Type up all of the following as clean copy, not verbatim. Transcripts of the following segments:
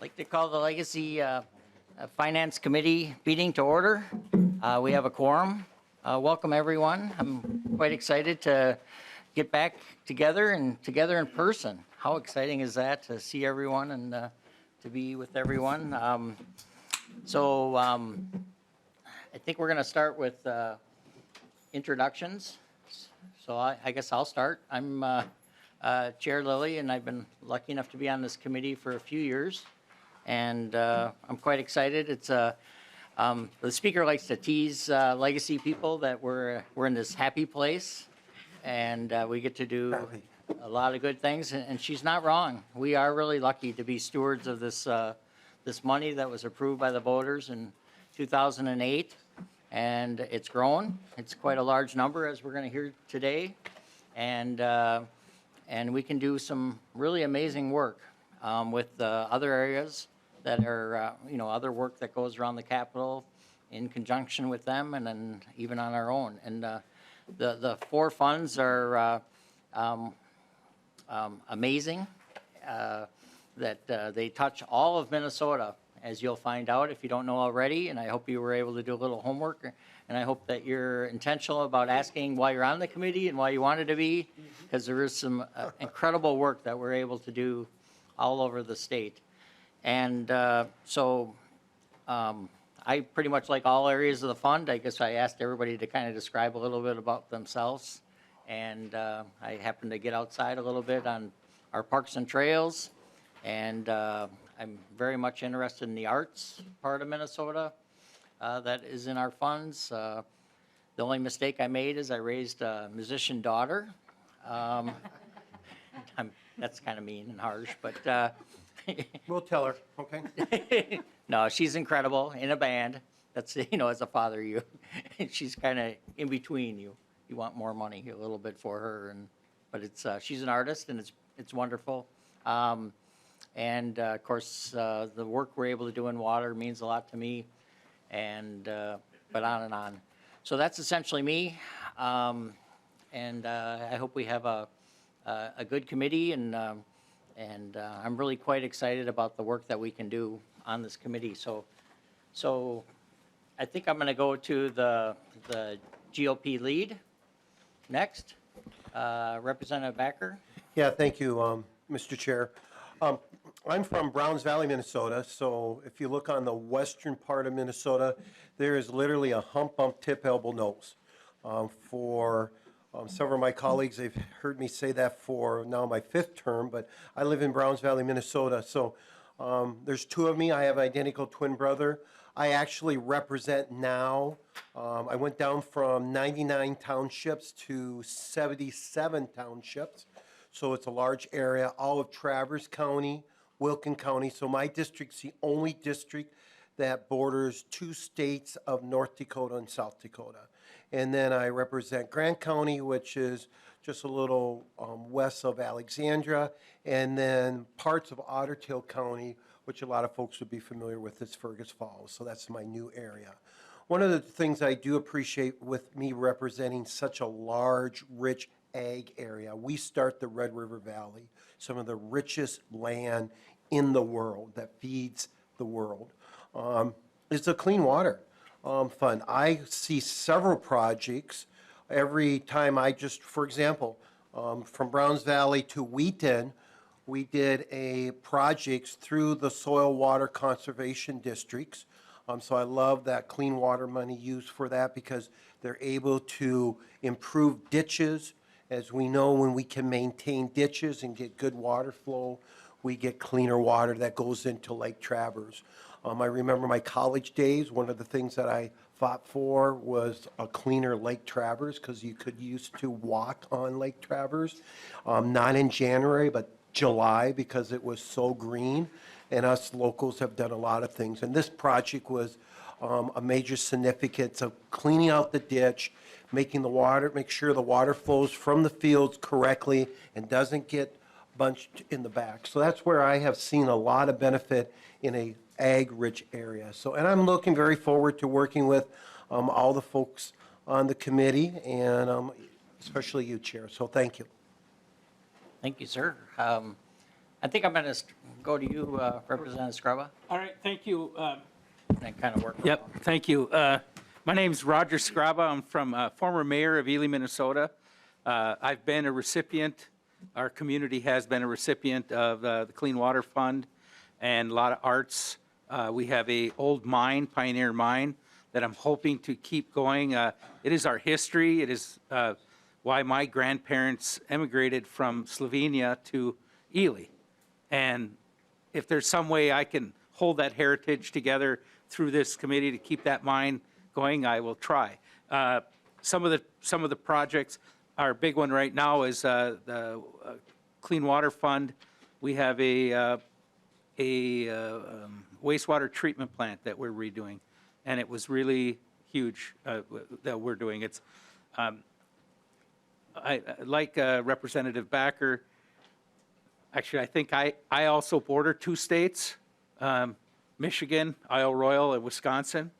Like to call the Legacy Finance Committee meeting to order. We have a quorum. Welcome, everyone. I'm quite excited to get back together and together in person. How exciting is that to see everyone and to be with everyone? I think we're going to start with introductions. So I guess I'll start. I'm Chair Lilly, and I've been lucky enough to be on this committee for a few years. And I'm quite excited. It's the speaker likes to tease legacy people that we're in this happy place, and we get to do a lot of good things. And she's not wrong. We are really lucky to be stewards of this this money that was approved by the voters in 2008, and it's grown. It's quite a large number, as we're going to hear today, and we can do some really amazing work with other areas that are, other work that goes around the Capitol in conjunction with them, and then even on our own. And the four funds are amazing, that they touch all of Minnesota, as you'll find out if you don't know already. And I hope you were able to do a little homework. And I hope that you're intentional about asking why you're on the committee and why you wanted to be, because there is some incredible work that we're able to do all over the state. And I pretty much like all areas of the fund. I guess I asked everybody to kind of describe a little bit about themselves. And I happened to get outside a little bit on our parks and trails. And I'm very much interested in the arts part of Minnesota that is in our funds. The only mistake I made is I raised a musician daughter. That's kind of mean and harsh, but we'll tell her, okay? No, she's incredible in a band. That's, as a father, she's kind of in between you. You want more money a little bit for her, but it's she's an artist, and it's wonderful. And of course, the work we're able to do in water means a lot to me, and but on and on. So that's essentially me, and I hope we have a good committee, and I'm really quite excited about the work that we can do on this committee. So I think I'm going to go to the GOP lead next. Representative Backer. Yeah, thank you, Mr. Chair. I'm from Browns Valley, Minnesota, so if you look on the western part of Minnesota, there is literally a hump, bump, tip, elbow, nose. For several of my colleagues, they've heard me say that for now my fifth term, but I live in Browns Valley, Minnesota. So there's two of me. I have an identical twin brother. I actually represent now, I went down from 99 townships to 77 townships. So it's a large area, all of Traverse County, Wilkin County. So my district's the only district that borders two states of North Dakota and South Dakota. And then I represent Grant County, which is just a little west of Alexandria, and then parts of Otter Tail County, which a lot of folks would be familiar with, is Fergus Falls. So that's my new area. One of the things I do appreciate with me representing such a large, rich ag area, we start the Red River Valley, some of the richest land in the world that feeds the world. It's a clean water fund. I see several projects every time for example, from Browns Valley to Wheaton, we did a project through the soil water conservation districts. So I love that clean water money used for that, because they're able to improve ditches. As we know, when we can maintain ditches and get good water flow, we get cleaner water that goes into Lake Traverse. I remember my college days, one of the things that I fought for was a cleaner Lake Traverse, because you could used to walk on Lake Traverse, not in January, but July, because it was so green. And us locals have done a lot of things. And this project was a major significance of cleaning out the ditch, make sure the water flows from the fields correctly and doesn't get bunched in the back. So that's where I have seen a lot of benefit in a ag-rich area. So, and I'm looking very forward to working with all the folks on the committee, and especially you, Chair. So thank you. Thank you, sir. I think I'm going to go to you, Representative Scrubba, All right, thank you. and kind of work. Yep, around. thank you. My name's Roger Scraba. I'm from former mayor of Ely, Minnesota. I've been a recipient, our community has been a recipient of the Clean Water Fund and a lot of arts. We have a old mine, Pioneer Mine, that I'm hoping to keep going. It is our history. It is why my grandparents emigrated from Slovenia to Ely. And if there's some way I can hold that heritage together through this committee to keep that mine going, I will try. Some of the projects, our big one right now is the Clean Water Fund. We have a wastewater treatment plant that we're redoing, and it was really huge that we're doing. It's I like Representative Backer. Actually, I think I also border 2 states, Michigan, Isle Royale, and Wisconsin,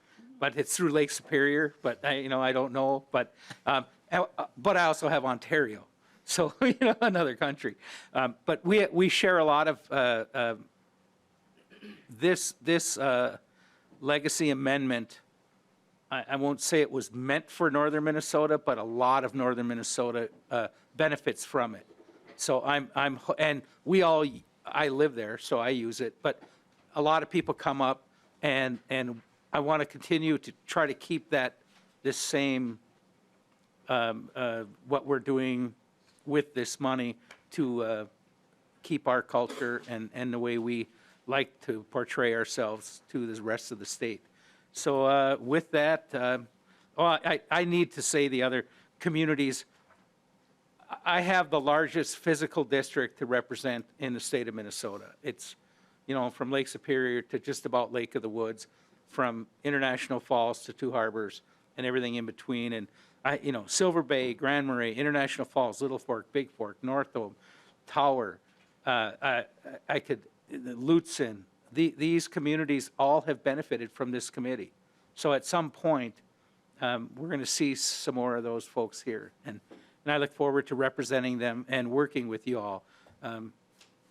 but it's through Lake Superior. But I don't know. But I also have Ontario, so another country. But we share a lot of this legacy amendment. I won't say it was meant for northern Minnesota, but a lot of northern Minnesota benefits from it. So and I live there, so I use it, but a lot of people come up, and I want to continue to try to keep this same, what we're doing with this money to keep our culture and the way we like to portray ourselves to the rest of the state. So with that, I need to say the other communities. I have the largest physical district to represent in the state of Minnesota. It's, from Lake Superior to just about Lake of the Woods, from International Falls to Two Harbors and everything in between. And Silver Bay, Grand Marais, International Falls, Little Fork, Big Fork, Northome, Tower, Lutsen. These communities all have benefited from this committee. So at some point, we're going to see some more of those folks here. And I look forward to representing them and working with you all.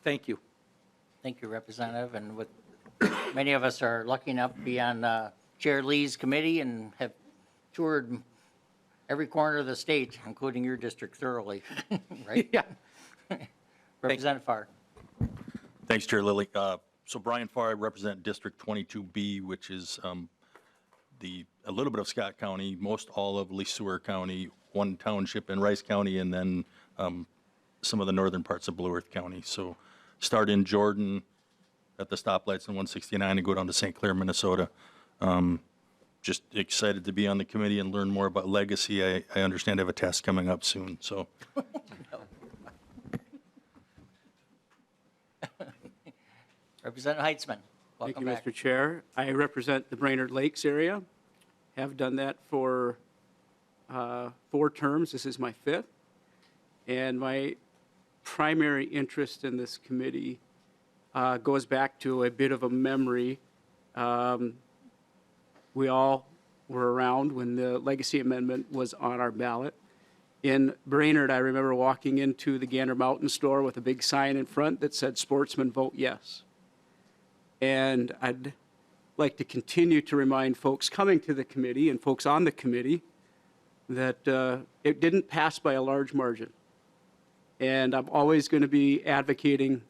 Thank you. Thank you, Representative. And with many of us are lucky enough to be on Chair Lee's committee and have toured every corner of the state, including your district, thoroughly, right? Yeah. Representative Farr. Thanks, Chair Lilly. So Brian Farr, I represent District 22B, which is a little bit of Scott County, most all of Lesueur County, one township in Rice County, and then some of the northern parts of Blue Earth County. So start in Jordan at the stoplights in 169 and go down to St. Clair, Minnesota. Just excited to be on the committee and learn more about legacy. I understand I have a test coming up soon, so. Representative Heitzman. Thank Welcome you, back. Mr. Chair. I represent the Brainerd Lakes area. Have done that for 4 terms. This is my 5th. And my primary interest in this committee goes back to a bit of a memory. We all were around when the Legacy Amendment was on our ballot. In Brainerd, I remember walking into the Gander Mountain store with a big sign in front that said, "Sportsmen vote yes." And I'd like to continue to remind folks coming to the committee and folks on the committee that it didn't pass by a large margin. And I'm always going to be advocating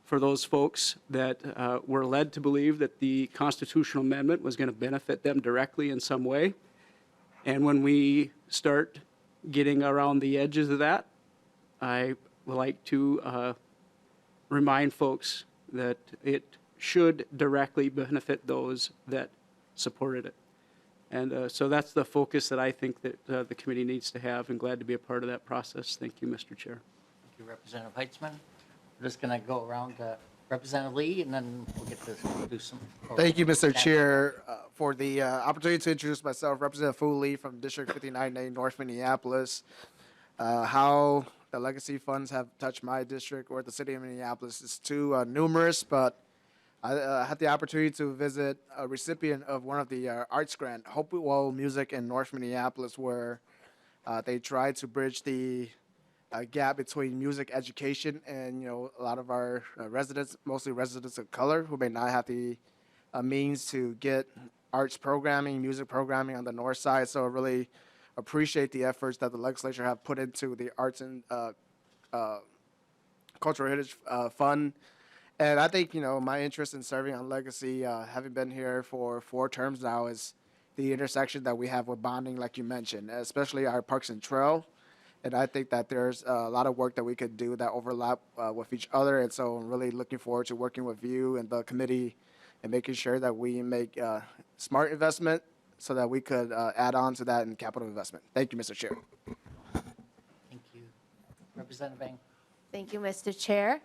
for those folks that were led to believe that the constitutional amendment was going to benefit them directly in some way. And when we start getting around the edges of that, I would like to remind folks that it should directly benefit those that supported it. And so that's the focus that I think that the committee needs to have, and glad to be a part of that process. Thank you, Mr. Chair. Thank you, Representative Heitzman. We're just going to go around to Representative Lee, and then we'll get to do some. Thank you, Mr. Chair, for the opportunity to introduce myself. Representative Fu Lee from District 59A, North Minneapolis. How the legacy funds have touched my district or the city of Minneapolis is too numerous, but I had the opportunity to visit a recipient of one of the arts grant, Hopewell Music in North Minneapolis, where they tried to bridge the gap between music education and a lot of our residents, mostly residents of color, who may not have the means to get arts programming, music programming on the north side. So I really appreciate the efforts that the legislature have put into the Arts and Cultural Heritage Fund. And I think, my interest in serving on Legacy, having been here for 4 terms now, is the intersection that we have with bonding, like you mentioned, especially our Parks and Trail. And I think that there's a lot of work that we could do that overlap with each other. And so I'm really looking forward to working with you and the committee and making sure that we make smart investment so that we could add on to that in capital investment. Thank you, Mr. Chair. Thank you. Representative Vang. Thank you, Mr. Chair.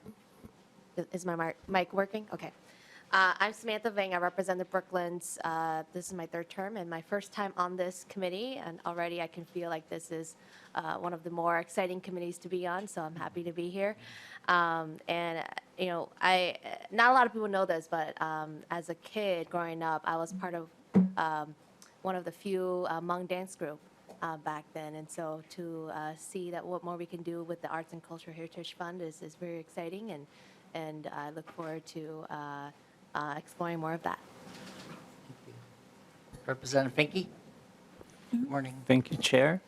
Is my mic working? Okay. I'm Samantha Vang. I represent the Brooklands. This is my 3rd term and my first time on this committee, and already I can feel like this is one of the more exciting committees to be on, so I'm happy to be here. And, not a lot of people know this, but as a kid growing up, I was part of one of the few Hmong dance group back then, and so to see that what more we can do with the Arts and Cultural Heritage Fund is very exciting, and I look forward to exploring more of that. Representative Finke. Good morning. Thank you, Chair.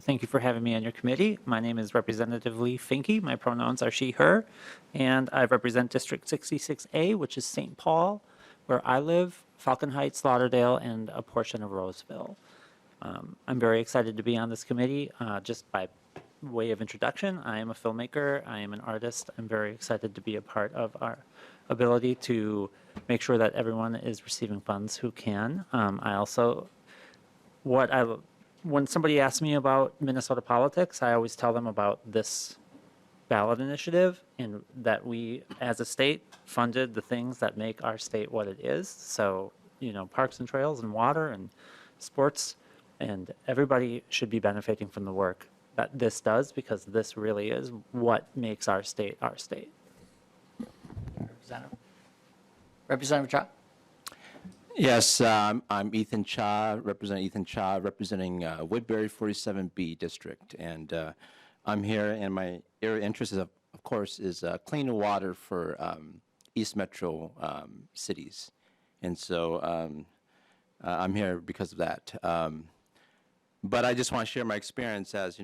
Thank you for having me on your committee. My name is Representative Lee Finke. My pronouns are she, her, and I represent District 66A, which is St. Paul, where I live, Falcon Heights, Lauderdale, and a portion of Roseville. I'm very excited to be on this committee. Just by way of introduction, I am a filmmaker. I am an artist. I'm very excited to be a part of our ability to make sure that everyone is receiving funds who can. I also, when somebody asks me about Minnesota politics, I always tell them about this ballot initiative and that we, as a state, funded the things that make our state what it is. So, parks and trails and water and sports, and everybody should be benefiting from the work that this does, because this really is what makes our state our state. Representative Cha. Yes, I'm Ethan Cha, representing Woodbury 47B district, and I'm here, and my area interest is, of course, is clean water for East Metro cities, and so I'm here because of that. But I just want to share my experience as,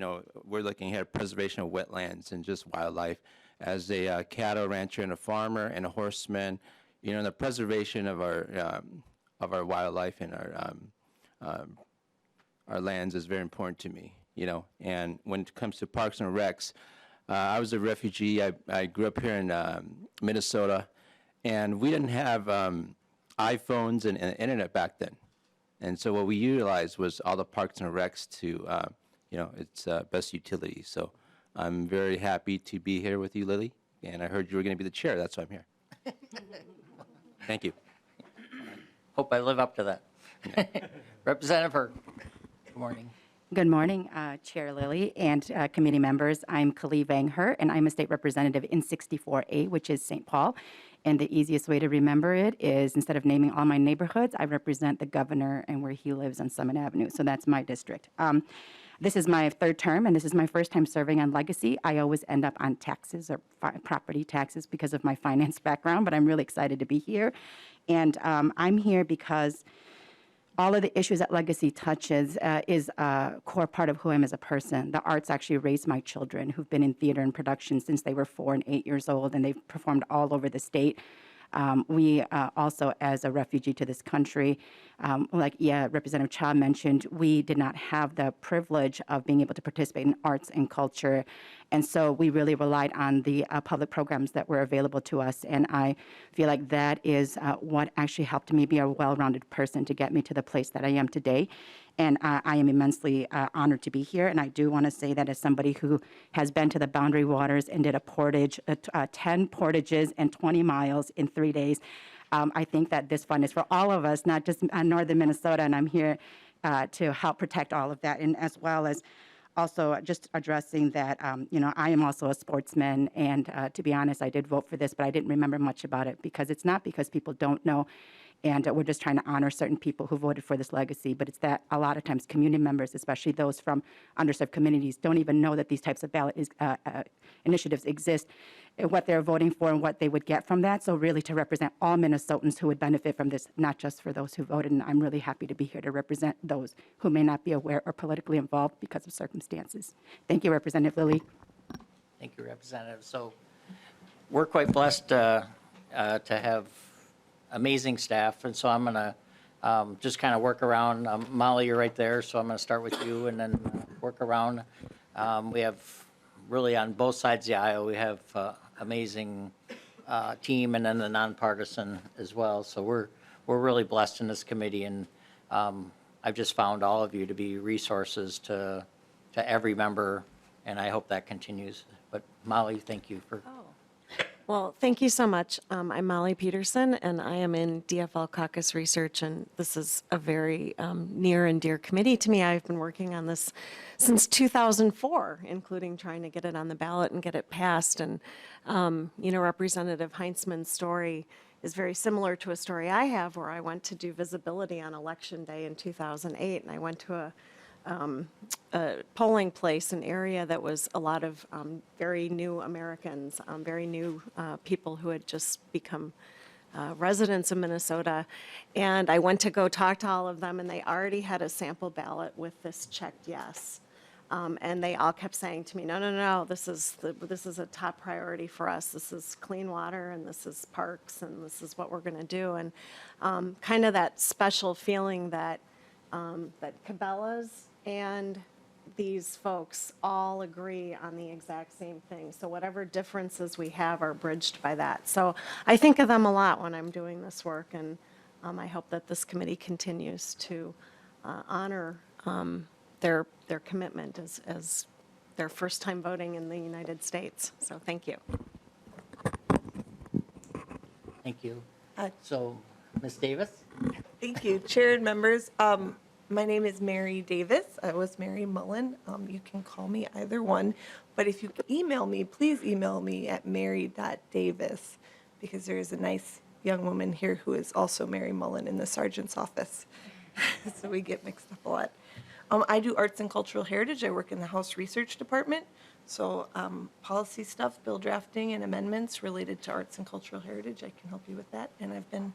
we're looking here at preservation of wetlands and just wildlife. As a cattle rancher and a farmer and a horseman, the preservation of our wildlife and our lands is very important to me, And when it comes to parks and recs, I was a refugee. I grew up here in Minnesota, and we didn't have iPhones and internet back then. And so what we utilized was all the parks and recs to, its best utility. So I'm very happy to be here with you, Lily. And I heard you were going to be the chair. That's why I'm here. Thank you. Hope I live up to that. Representative Hurd. Good morning. Good morning, Chair Lilly and committee members. I'm Kali Vang Her, and I'm a state representative in 64A, which is St. Paul. And the easiest way to remember it is, instead of naming all my neighborhoods, I represent the governor and where he lives on Summit Avenue. So that's my district. This is my 3rd term, and this is my first time serving on Legacy. I always end up on taxes or property taxes because of my finance background, but I'm really excited to be here. And I'm here because all of the issues that Legacy touches is a core part of who I am as a person. The arts actually raised my children, who've been in theater and production since they were 4 and 8 years old, and they've performed all over the state. We also, as a refugee to this country, Representative Cha mentioned, we did not have the privilege of being able to participate in arts and culture. And so we really relied on the public programs that were available to us. And I feel like that is what actually helped me be a well-rounded person to get me to the place that I am today. And I am immensely honored to be here. And I do want to say that as somebody who has been to the Boundary Waters and did a portage, 10 portages and 20 miles in 3 days, I think that this fund is for all of us, not just northern Minnesota. And I'm here to help protect all of that, and as well as also just addressing that, I am also a sportsman. And to be honest, I did vote for this, but I didn't remember much about it because it's not because people don't know. And we're just trying to honor certain people who voted for this legacy. But it's that a lot of times community members, especially those from underserved communities, don't even know that these types of ballot initiatives exist, and what they're voting for and what they would get from that. So really to represent all Minnesotans who would benefit from this, not just for those who voted. And I'm really happy to be here to represent those who may not be aware or politically involved because of circumstances. Thank you, Representative Lilly. Thank you, Representative. So we're quite blessed to have amazing staff, and so I'm going to just kind of work around. Molly, you're right there, so I'm going to start with you and then work around. We have really on both sides of the aisle, we have amazing team, and then the nonpartisan as well. So we're really blessed in this committee, and I've just found all of you to be resources to every member, and I hope that continues. But Molly, thank you for. Well, thank you so much. I'm Molly Peterson, and I am in DFL Caucus Research, and this is a very near and dear committee to me. I've been working on this since 2004, including trying to get it on the ballot and get it passed. And, Representative Heinzman's story is very similar to a story I have, where I went to do visibility on Election Day in 2008, and I went to a polling place, an area that was a lot of very new Americans, very new people who had just become residents of Minnesota. And I went to go talk to all of them, and they already had a sample ballot with this checked yes. And they all kept saying to me, no, this is a top priority for us. This is clean water, and this is parks, and this is what we're going to do. And kind of that special feeling that Cabela's and these folks all agree on the exact same thing. So whatever differences we have are bridged by that. So I think of them a lot when I'm doing this work, and I hope that this committee continues to honor their commitment as their first time voting in the United States. So thank you. Thank you. So, Ms. Davis? Thank you, Chair and members. My name is Mary Davis. I was Mary Mullen. You can call me either one. But if you email me, please email me at mary.davis, because there is a nice young woman here who is also Mary Mullen in the sergeant's office. So we get mixed up a lot. I do arts and cultural heritage. I work in the House Research Department. So policy stuff, bill drafting and amendments related to arts and cultural heritage, I can help you with that. And I've been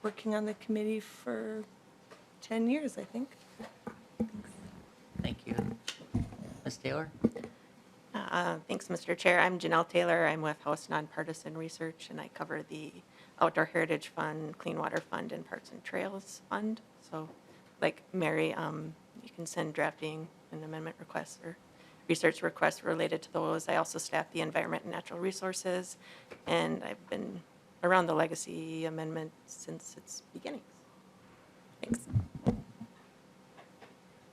working on the committee for 10 years, I think. Thank you. Ms. Taylor? Thanks, Mr. Chair. I'm Janelle Taylor. I'm with House Nonpartisan Research, and I cover the Outdoor Heritage Fund, Clean Water Fund, and Parks and Trails Fund. So, like Mary, you can send drafting and amendment requests or research requests related to those. I also staff the Environment and Natural Resources, and I've been around the legacy amendment since its beginnings. Thanks.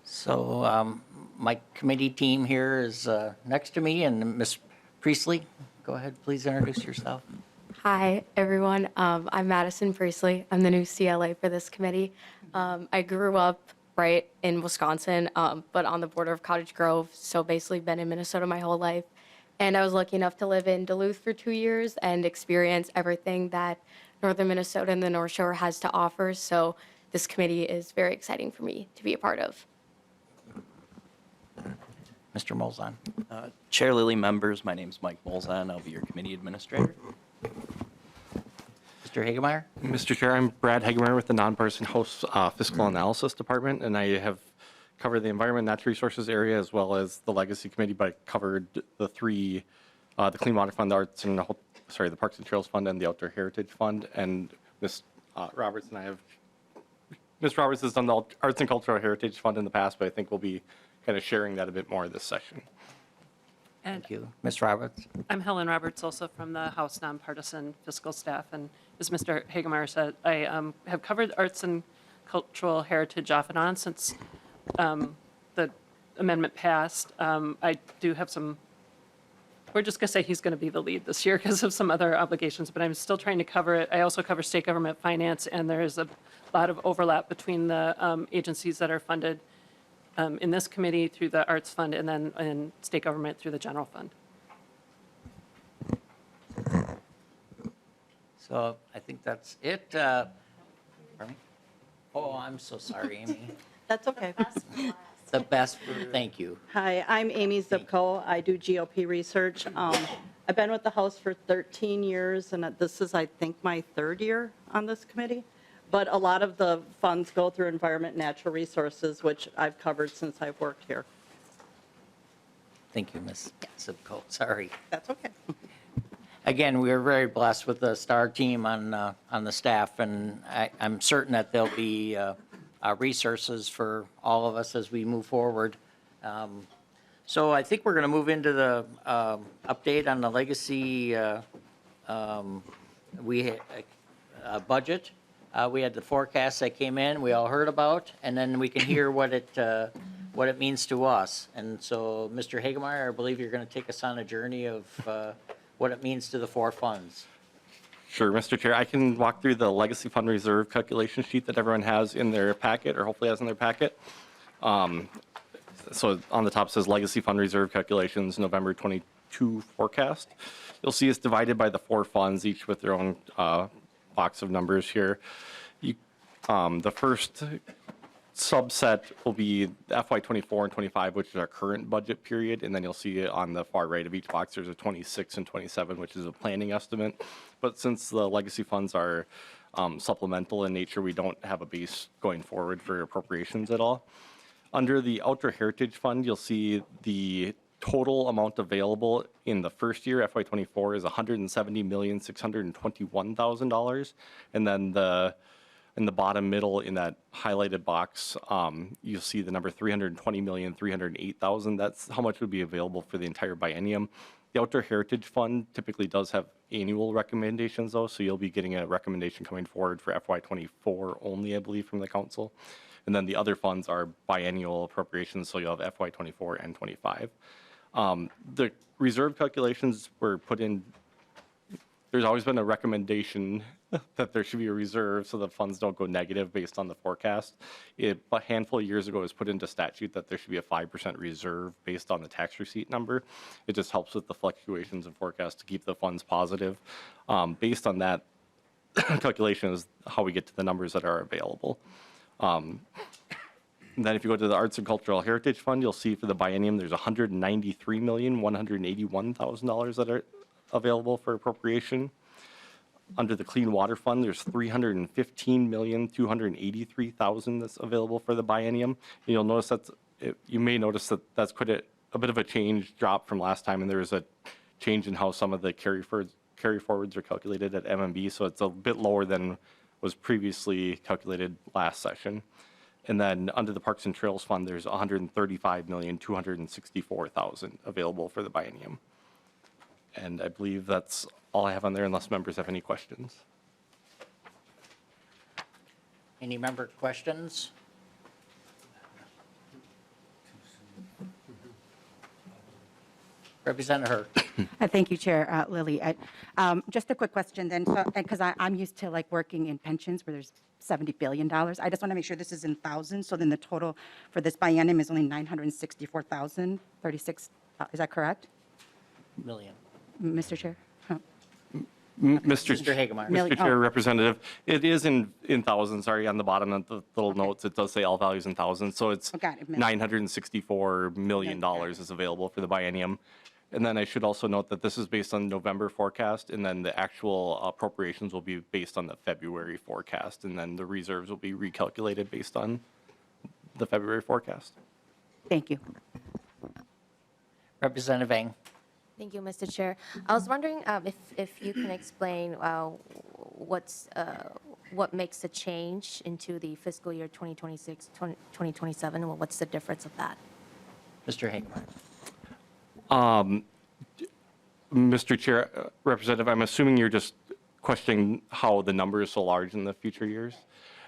So my committee team here is next to me, and Ms. Priestley, go ahead, please introduce yourself. Hi, everyone. I'm Madison Priestley. I'm the new CLA for this committee. I grew up right in Wisconsin, but on the border of Cottage Grove, so basically been in Minnesota my whole life. And I was lucky enough to live in Duluth for 2 years and experience everything that northern Minnesota and the North Shore has to offer. So this committee is very exciting for me to be a part of. Mr. Molzon. Chair Lilly, members, my name is Mike Molzon. I'll be your committee administrator. Mr. Hagemeyer. Mr. Chair, I'm Brad Hagemeyer with the Nonpartisan House Fiscal Analysis Department, and I have covered the Environment and Natural Resources area as well as the Legacy Committee, but I covered the three, the Clean Water Fund, the Parks and Trails Fund, and the Outdoor Heritage Fund. And Ms. Roberts and I have, Ms. Roberts has done the Arts and Cultural Heritage Fund in the past, but I think we'll be kind of sharing that a bit more this session. Thank you. Ms. Roberts. I'm Helen Roberts, also from the House Nonpartisan Fiscal Staff. And as Mr. Hagemeyer said, I have covered arts and cultural heritage off and on since the amendment passed. I do have some, we're just going to say he's going to be the lead this year because of some other obligations, but I'm still trying to cover it. I also cover state government finance, and there is a lot of overlap between the agencies that are funded in this committee through the Arts Fund and then in state government through the General Fund. So I think that's it. Pardon me? Oh, I'm so sorry, Amy. That's okay. The best, thank you. Hi, I'm Amy Zipko. I do GOP research. I've been with the House for 13 years, and this is, I think, my third year on this committee. But a lot of the funds go through environment and natural resources, which I've covered since I've worked here. Thank you, Ms. Zipko, sorry. That's okay. Again, we are very blessed with the STAR team on the staff, and I'm certain that there'll be resources for all of us as we move forward. So I think we're going to move into the update on the legacy budget. We had the forecast that came in, we all heard about, and then we can hear what it means to us. And so, Mr. Hagemeyer, I believe you're going to take us on a journey of what it means to the four funds. Sure, Mr. Chair. I can walk through the legacy fund reserve calculation sheet that everyone has in their packet, or hopefully has in their packet. So on the top says legacy fund reserve calculations, November 22 forecast. You'll see it's divided by the four funds, each with their own box of numbers here. The first subset will be FY24 and 25, which is our current budget period, and then you'll see on the far right of each box there's a 26 and 27, which is a planning estimate. But since the legacy funds are supplemental in nature, we don't have a base going forward for appropriations at all. Under the Outdoor Heritage Fund, you'll see the total amount available in the first year, FY24, is $170,621,000, and then in the bottom middle in that highlighted box, you'll see the number $320,308,000. That's how much would be available for the entire biennium. The Outdoor Heritage Fund typically does have annual recommendations, though, so you'll be getting a recommendation coming forward for FY24 only, I believe, from the council. And then the other funds are biennial appropriations, so you'll have FY24 and 25. The reserve calculations were put in. There's always been a recommendation that there should be a reserve so the funds don't go negative based on the forecast. A handful of years ago, it was put into statute that there should be a 5% reserve based on the tax receipt number. It just helps with the fluctuations in forecast to keep the funds positive. Based on that calculation is how we get to the numbers that are available. And then if you go to the Arts and Cultural Heritage Fund, you'll see for the biennium there's $193,181,000 that are available for appropriation. Under the Clean Water Fund, there's $315,283,000 that's available for the biennium. And you'll notice you may notice that that's quite a bit of a drop from last time, and there is a change in how some of the carry forwards are calculated at MMB, so it's a bit lower than was previously calculated last session. And then under the Parks and Trails Fund, there's $135,264,000 available for the biennium. And I believe that's all I have on there, unless members have any questions. Any member questions? Representative Her. Thank you, Chair Lilly. Just a quick question then, because I'm used to like working in pensions where there's $70 billion. I just want to make sure this is in thousands. So then the total for this biennium is only 964,036. Is that correct? Million. Mr. Chair? Mr. Hagemeyer. Mr. Chair, Representative, it is in thousands, sorry, on the bottom of the little notes, it does say all values in thousands, so it's $964 million is available for the biennium. And then I should also note that this is based on November forecast, and then the actual appropriations will be based on the February forecast, and then the reserves will be recalculated based on the February forecast. Thank you. Representative Eng. Thank you, Mr. Chair. I was wondering if you can explain what makes the change into the fiscal year 2026, 2027, and what's the difference of that? Mr. Hagemeyer. Mr. Chair, Representative, I'm assuming you're just questioning how the number is so large in the future years.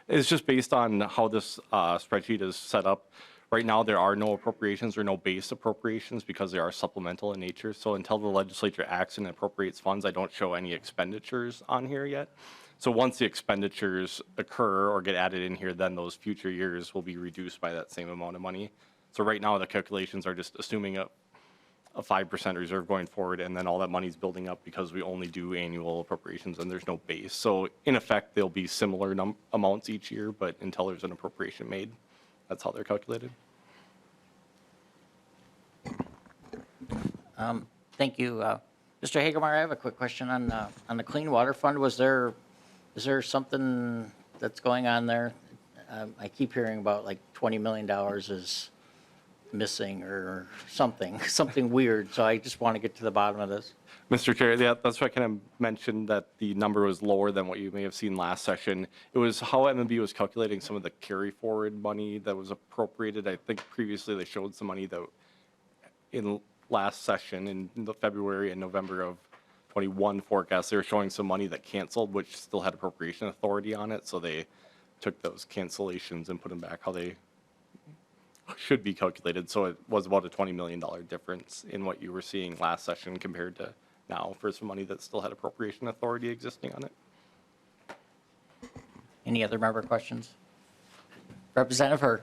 It's just based on how this spreadsheet is set up. Right now, there are no appropriations or no base appropriations because they are supplemental in nature. So until the legislature acts and appropriates funds, I don't show any expenditures on here yet. So once the expenditures occur or get added in here, then those future years will be reduced by that same amount of money. So right now, the calculations are just assuming a 5% reserve going forward, and then all that money's building up because we only do annual appropriations and there's no base. So in effect, there'll be similar amounts each year, but until there's an appropriation made, that's how they're calculated. Thank you. Mr. Hagemeyer, I have a quick question on the Clean Water Fund. Is there something that's going on there? I keep hearing about like $20 million is missing or something weird. So I just want to get to the bottom of this. Mr. Chair, yeah, that's why I kind of mentioned that the number was lower than what you may have seen last session. It was how MMB was calculating some of the carry forward money that was appropriated. I think previously they showed some money that in last session in the February and November of 21 forecast, they were showing some money that canceled, which still had appropriation authority on it. So they took those cancellations and put them back how they should be calculated. So it was about a $20 million difference in what you were seeing last session compared to now for some money that still had appropriation authority existing on it. Any other member questions? Representative Hur.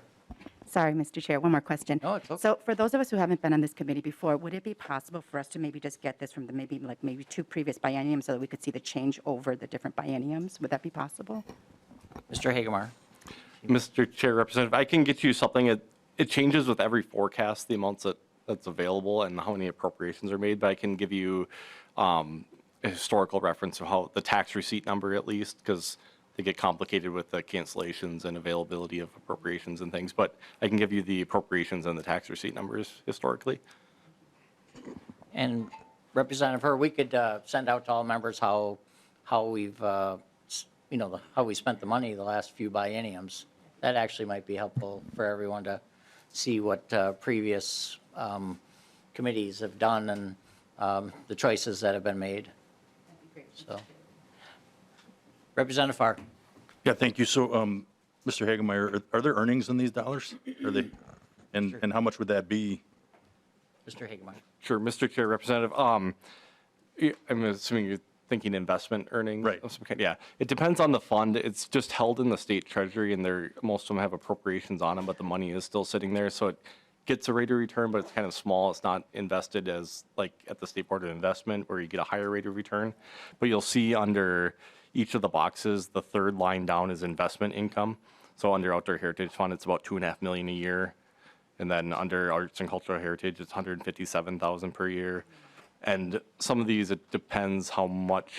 Sorry, Mr. Chair, one more question. No, it's okay. So for those of us who haven't been on this committee before, would it be possible for us to maybe just get this from the maybe two previous bienniums so that we could see the change over the different bienniums? Would that be possible? Mr. Hagemeyer. Mr. Chair, Representative, I can get you something. It changes with every forecast, the amounts that's available and how many appropriations are made, but I can give you a historical reference of how the tax receipt number at least, because they get complicated with the cancellations and availability of appropriations and things, but I can give you the appropriations and the tax receipt numbers historically. And Representative Hur, we could send out to all members how we've, how we spent the money the last few bienniums. That actually might be helpful for everyone to see what previous committees have done and the choices that have been made. So, Representative Farr. Yeah, thank you. So, Mr. Hagemeyer, are there earnings in these dollars? Are they, and how much would that be? Mr. Hagemeyer. Sure, Mr. Chair, Representative. I'm assuming you're thinking investment earnings Right. of some kind. Yeah, it depends on the fund. It's just held in the state treasury, and most of them have appropriations on them, but the money is still sitting there, so it gets a rate of return, but it's kind of small. It's not invested as like at the State Board of Investment where you get a higher rate of return. But you'll see under each of the boxes, the third line down is investment income. So under Outdoor Heritage Fund, it's about $2.5 million a year. And then under Arts and Cultural Heritage, it's $157,000 per year. And some of these, it depends how much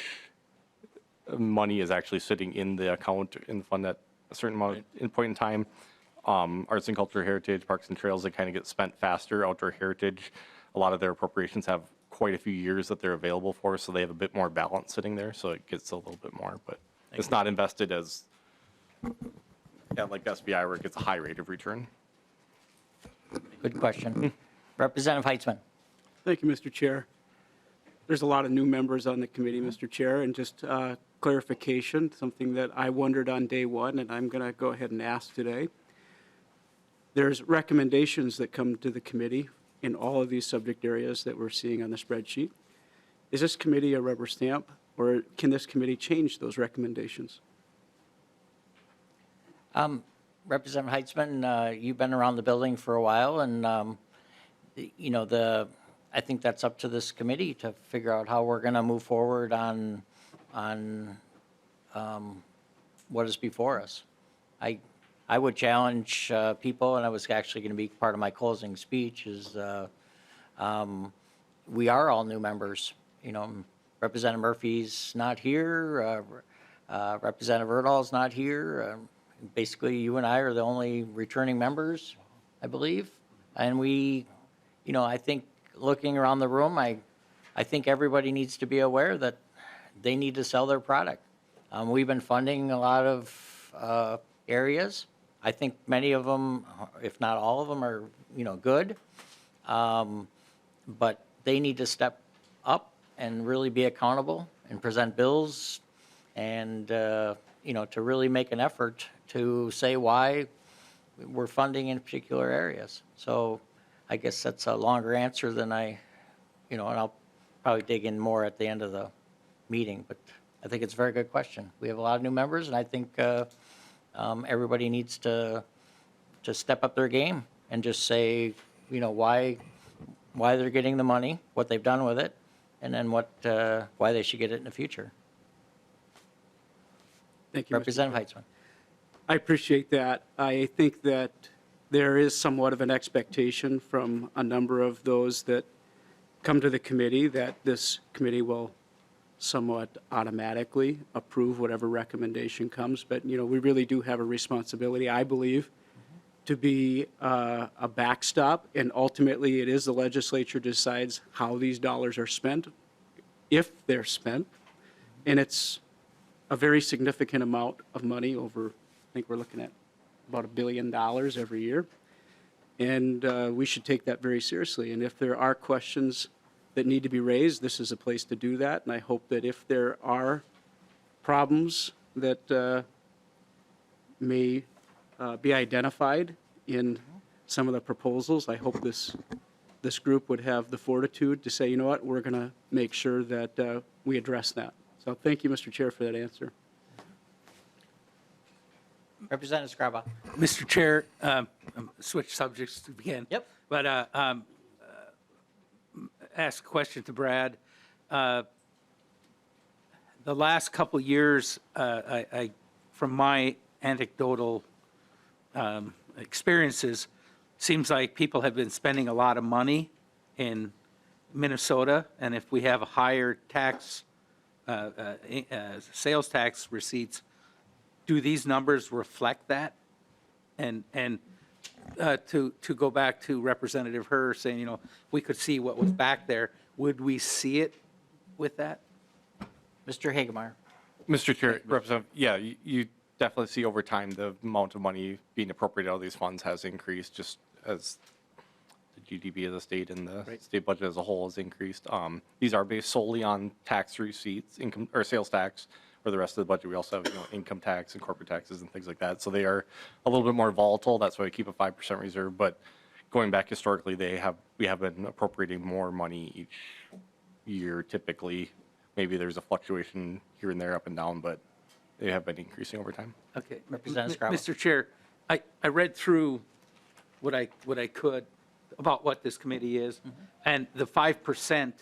money is actually sitting in the account in the fund at a certain amount in point in time. Arts and Cultural Heritage, Parks and Trails, they kind of get spent faster. Outdoor Heritage, a lot of their appropriations have quite a few years that they're available for, so they have a bit more balance sitting there, so it gets a little bit more. But it's not invested as, like SBI, where it gets a high rate of return. Good question. Representative Heitzman. Thank you, Mr. Chair. There's a lot of new members on the committee, Mr. Chair, and just clarification, something that I wondered on day one, and I'm going to go ahead and ask today. There's recommendations that come to the committee in all of these subject areas that we're seeing on the spreadsheet. Is this committee a rubber stamp, or can this committee change those recommendations? Representative Heitzman, you've been around the building for a while, and I think that's up to this committee to figure out how we're going to move forward on what is before us. I would challenge people, and I was actually going to be part of my closing speech, is we are all new members. Representative Murphy's not here. Representative Erdahl's not here. Basically, you and I are the only returning members, I believe. And I think looking around the room, I think everybody needs to be aware that they need to sell their product. We've been funding a lot of areas. I think many of them, if not all of them, are good. But they need to step up and really be accountable and present bills and to really make an effort to say why we're funding in particular areas. So I guess that's a longer answer than and I'll probably dig in more at the end of the meeting, but I think it's a very good question. We have a lot of new members, and I think everybody needs to step up their game and just say, why why they're getting the money, what they've done with it, and then why they should get it in the future. Thank you, Mr. Representative Heitzman. I appreciate that. I think that there is somewhat of an expectation from a number of those that come to the committee that this committee will somewhat automatically approve whatever recommendation comes. But, we really do have a responsibility, I believe, to be a backstop. And ultimately, it is the legislature decides how these dollars are spent, if they're spent. And it's a very significant amount of money over, I think we're looking at about $1 billion every year. And we should take that very seriously. And if there are questions that need to be raised, this is a place to do that. And I hope that if there are problems that may be identified in some of the proposals, I hope this group would have the fortitude to say, you know what, we're going to make sure that we address that. So thank you, Mr. Chair, for that answer. Representative Scraba. Mr. Chair, switch subjects to begin. Yep. But ask a question to Brad. The last couple of years, from my anecdotal experiences, seems like people have been spending a lot of money in Minnesota, and if we have a higher tax, sales tax receipts, do these numbers reflect that? And to go back to Representative Herr saying, we could see what was back there, would we see it with that? Mr. Hagemeyer. Mr. Chair, Representative, yeah, you definitely see over time the amount of money being appropriated out of these funds has increased just as the GDP of the state and the state budget as a whole has increased. These are based solely on tax receipts, income or sales tax. For the rest of the budget, we also have income tax and corporate taxes and things like that. So they are a little bit more volatile. That's why we keep a 5% reserve. But going back historically, we have been appropriating more money each year typically. Maybe there's a fluctuation here and there, up and down, but they have been increasing over time. Okay. Representative Scraba. Mr. Chair, I read through what I could about what this committee is, and the 5%,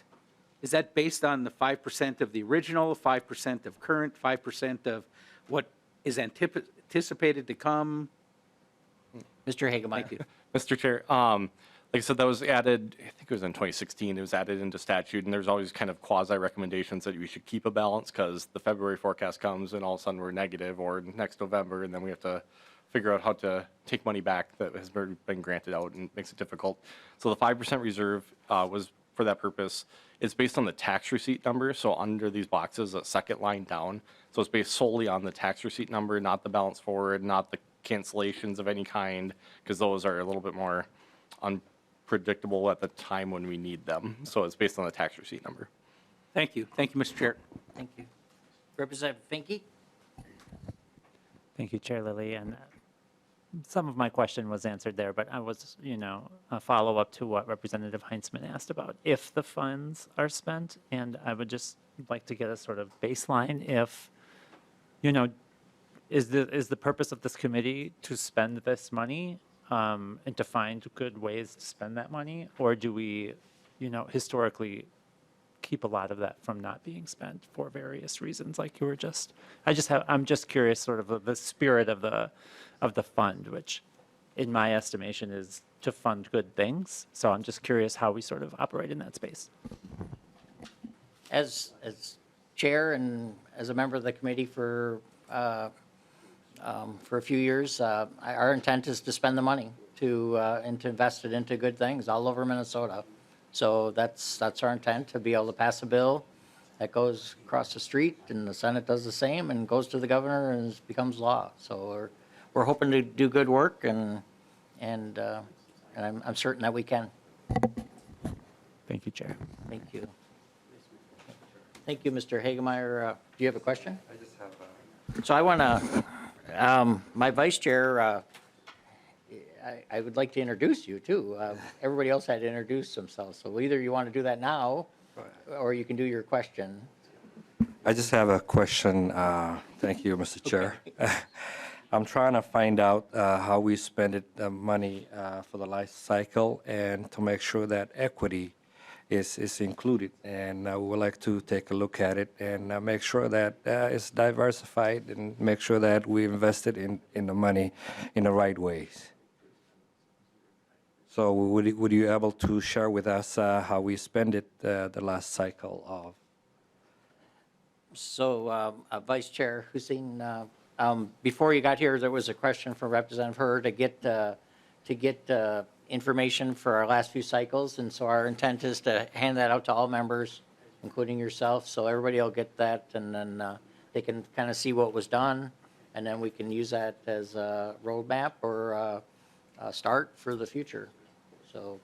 is that based on the 5% of the original, 5% of current, 5% of what is anticipated to come? Mr. Hagemeyer. Thank you. Mr. Chair, like I said, that was added, I think it was in 2016, it was added into statute, and there's always kind of quasi-recommendations that we should keep a balance because the February forecast comes and all of a sudden we're negative, or next November, and then we have to figure out how to take money back that has been granted out, and it makes it difficult. So the 5% reserve was for that purpose. It's based on the tax receipt number, so under these boxes, a second line down. So it's based solely on the tax receipt number, not the balance forward, not the cancellations of any kind, because those are a little bit more unpredictable at the time when we need them. So it's based on the tax receipt number. Thank you. Thank you, Mr. Chair. Thank you. Representative Finke. Thank you, Chair Lilly. And some of my question was answered there, but I was, a follow-up to what Representative Heinzman asked about if the funds are spent. And I would just like to get a sort of baseline if, is the purpose of this committee to spend this money and to find good ways to spend that money? Or do we, historically keep a lot of that from not being spent for various reasons like you were just, I'm just curious sort of the spirit of the fund, which in my estimation is to fund good things. So I'm just curious how we sort of operate in that space. As chair and as a member of the committee for a few years, our intent is to spend the money and to invest it into good things all over Minnesota. So that's our intent, to be able to pass a bill that goes across the street, and the Senate does the same, and goes to the governor and becomes law. So we're hoping to do good work, and I'm certain that we can. Thank you, Chair. Thank you. Thank you, Mr. Hagemeyer. Do you have a question? I just have So I want to, my vice chair, I would like to introduce you too. Everybody else had to introduce themselves. So either you want to do that now, or you can do your question. I just have a question. Thank you, Mr. Chair. I'm trying to find out how we spend the money for the life cycle and to make sure that equity is included. And we would like to take a look at it and make sure that it's diversified and make sure that we invested in the money in the right ways. So would you able to share with us how we spend it the last cycle of? So, Vice Chair Hussein, before you got here, there was a question from Representative Hur to get information for our last few cycles, and so our intent is to hand that out to all members, including yourself, so everybody will get that, and then they can kind of see what was done, and then we can use that as a roadmap or a start for the future. So.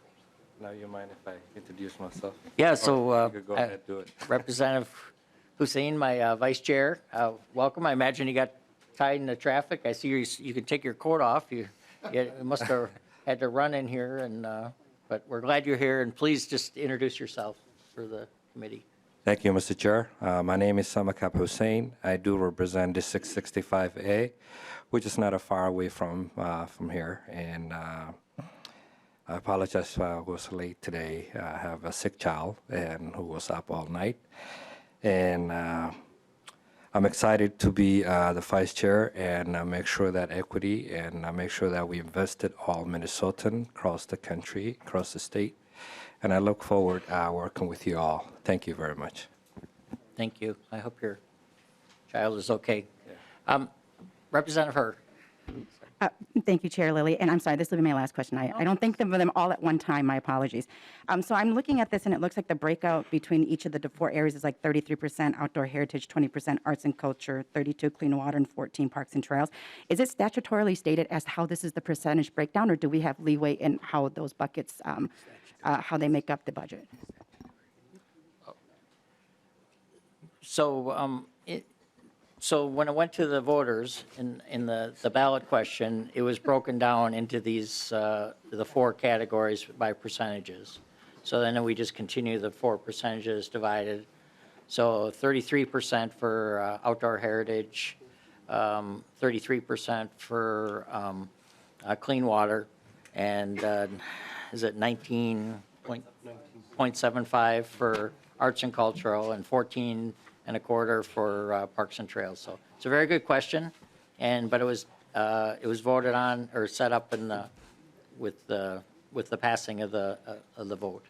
Now, you mind if I introduce myself? Yeah. So you could go ahead, do it. Representative Hussein, my vice chair, welcome. I imagine you got tied in the traffic. I see you could take your coat off. You must have had to run in here, but we're glad you're here. And please just introduce yourself for the committee. Thank you, Mr. Chair. My name is Samakap Hussein. I do represent District 65A, which is not far away from here. And I apologize I was late today. I have a sick child and who was up all night. And I'm excited to be the vice chair and make sure that equity and make sure that we invested all Minnesotans across the country, across the state. And I look forward working with you all. Thank you very much. Thank you. I hope your child is okay. Representative Hur. Thank you, Chair Lilly. And I'm sorry, this will be my last question. I don't think of them all at one time. My apologies. So I'm looking at this, and it looks like the breakout between each of the four areas is like 33% outdoor heritage, 20% arts and culture, 32 clean water, and 14 parks and trails. Is it statutorily stated as how this is the percentage breakdown, or do we have leeway in how those buckets, how they make up the budget? So when it went to the voters in the ballot question, it was broken down into these, the four categories by percentages. So then we just continue the four percentages divided. So 33% for outdoor heritage, 33% for clean water, and is it 19.75 for arts and cultural, and 14 and a quarter for parks and trails. So it's a very good question, but it was voted on or set up with the passing of the vote.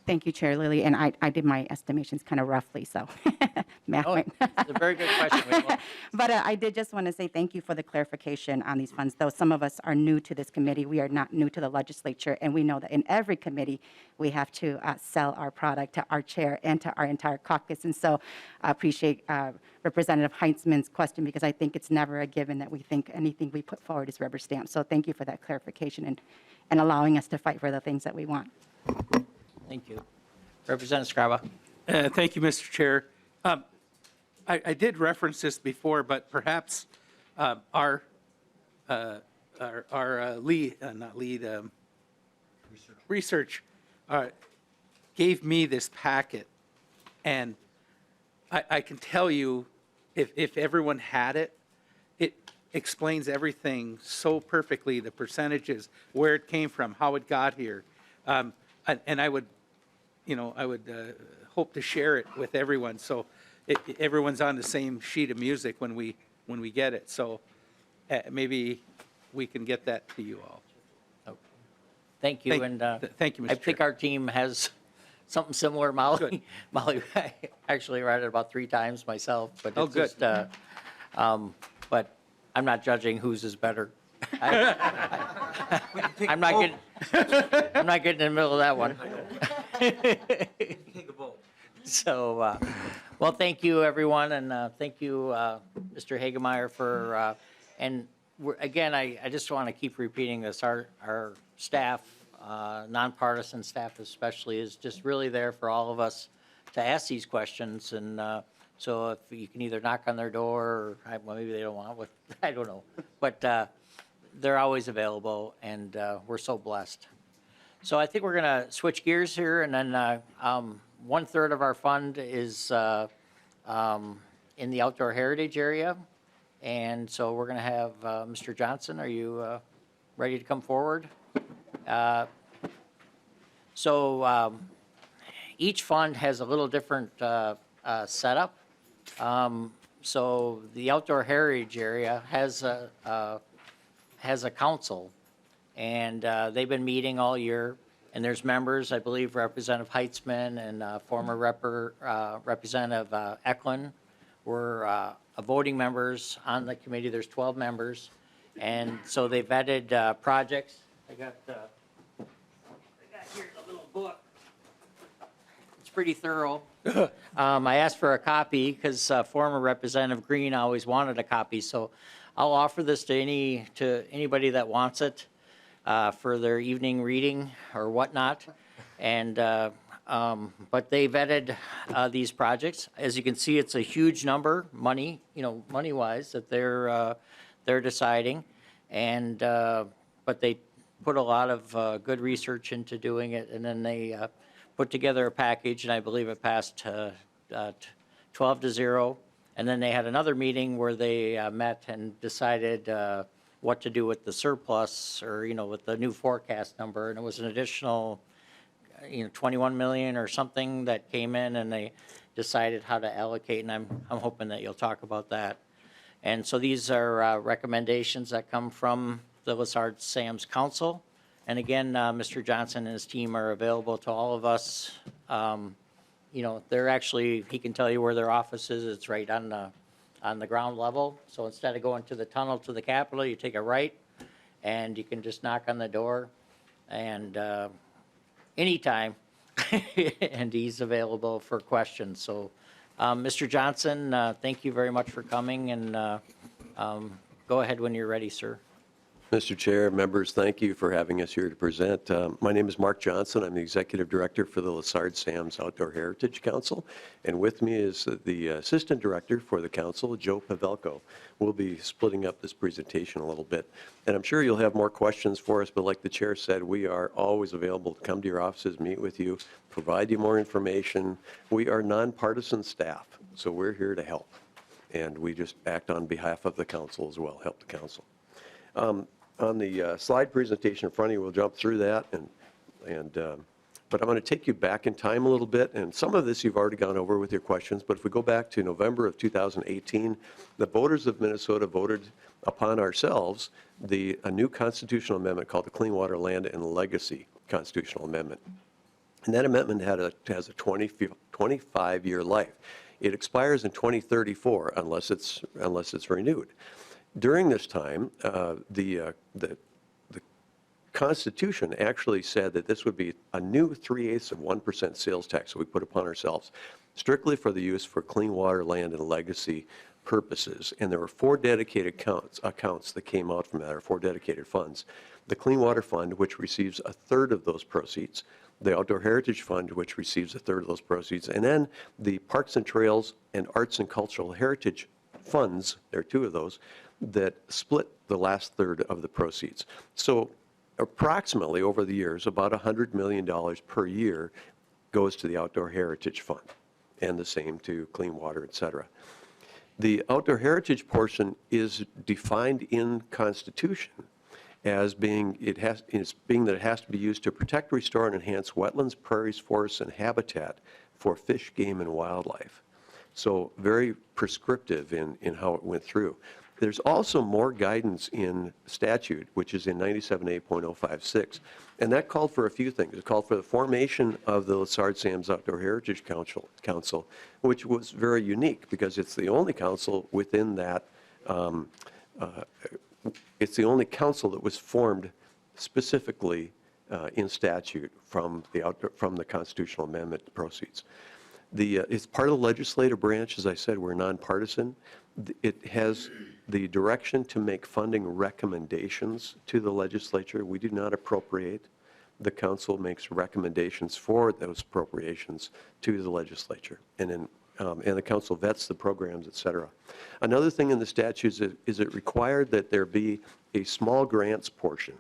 Thank you, Chair Lilly. And I did my estimations kind of roughly, so math. It's a very good question. But I did just want to say thank you for the clarification on these funds. Though some of us are new to this committee, we are not new to the legislature, and we know that in every committee we have to sell our product to our chair and to our entire caucus. And so I appreciate Representative Heintzman's question, because I think it's never a given that we think anything we put forward is rubber stamped. So thank you for that clarification and allowing us to fight for the things that we want. Thank you. Representative Scriba. Thank you, Mr. Chair. I did reference this before, but perhaps our research gave me this packet, and I can tell you, if everyone had it, it explains everything so perfectly, the percentages, where it came from, how it got here. And I would hope to share it with everyone, so everyone's on the same sheet of music when we get it. So maybe we can get that to you all. Thank you. Thank you, Mr. I think our team has something similar. Molly, I actually read it about 3 times myself, but it's good. just, but I'm not judging whose is better. I'm not getting in the middle of that one. Take a vote. So, well, thank you, everyone, and thank you, Mr. Hagemeyer, for, again, I just want to keep repeating this. Our staff, nonpartisan staff especially, is just really there for all of us to ask these questions. And so if you can either knock on their door, or well, maybe they don't want it, I don't know. But they're always available, and we're so blessed. So I think we're going to switch gears here, and then 1/3 of our fund is in the outdoor heritage area, And so we're going to have Mr. Johnson, are you ready to come forward? So each fund has a little different setup. So the outdoor heritage area has a council, and they've been meeting all year. And there's members, I believe Representative Heitzman and former Representative Eklund were voting members on the committee. There's 12 members. And so they vetted projects. I got here the little book. It's pretty thorough. I asked for a copy because former Representative Green always wanted a copy. So I'll offer this to anybody that wants it for their evening reading or whatnot. And but they vetted these projects. As you can see, it's a huge number, money-wise, that they're deciding. And but they put a lot of good research into doing it, and then they put together a package, and I believe it passed 12-0. And then they had another meeting where they met and decided what to do with the surplus, or with the new forecast number, and it was an additional 21 million or something that came in, and they decided how to allocate, and I'm hoping that you'll talk about that. And so these are recommendations that come from the Lessard-Sams Council. And again, Mr. Johnson and his team are available to all of us. They're actually, he can tell you where their office is. It's right on the ground level. So instead of going to the tunnel to the Capitol, you take a right, and you can just knock on the door, and anytime, and he's available for questions. So, Mr. Johnson, thank you very much for coming, and go ahead when you're ready, sir. Mr. Chair, members, thank you for having us here to present. My name is Mark Johnson. I'm the Executive Director for the Lessard-Sams Outdoor Heritage Council. And with me is the Assistant Director for the Council, Joe Pavelko. We'll be splitting up this presentation a little bit. And I'm sure you'll have more questions for us, but like the Chair said, we are always available to come to your offices, meet with you, provide you more information. We are nonpartisan staff, so we're here to help. And we just act on behalf of the Council as well, help the Council. On the slide presentation in front of you, we'll jump through that, but I'm going to take you back in time a little bit, and some of this you've already gone over with your questions, but if we go back to November of 2018, the voters of Minnesota voted upon ourselves a new constitutional amendment called the Clean Water, Land, and Legacy Constitutional Amendment. And that amendment has a 25-year life. It expires in 2034 unless it's renewed. During this time, the Constitution actually said that this would be a new 0.3% sales tax that we put upon ourselves, strictly for the use for clean water, land, and legacy purposes. And there were 4 dedicated accounts that came out from that, or 4 dedicated funds. The Clean Water Fund, which receives 1/3 of those proceeds, the Outdoor Heritage Fund, which receives 1/3 of those proceeds, and then the Parks and Trails and Arts and Cultural Heritage Funds, there are 2 of those, that split the last 1/3 of the proceeds. So approximately over the years, about $100 million per year goes to the Outdoor Heritage Fund, and the same to clean water, et cetera. The outdoor heritage portion is defined in Constitution as being that it has to be used to protect, restore, and enhance wetlands, prairies, forests, and habitat for fish, game, and wildlife. So very prescriptive in how it went through. There's also more guidance in statute, which is in 97A.056, and that called for a few things. It called for the formation of the Lessard-Sams Outdoor Heritage Council, which was very unique because it's the only council within that, it's the only council that was formed specifically in statute from the constitutional amendment proceeds. It's part of the legislative branch. As I said, we're nonpartisan. It has the direction to make funding recommendations to the legislature. We do not appropriate. The council makes recommendations for those appropriations to the legislature, and the council vets the programs, et cetera. Another thing in the statutes is it required that there be a small grants portion,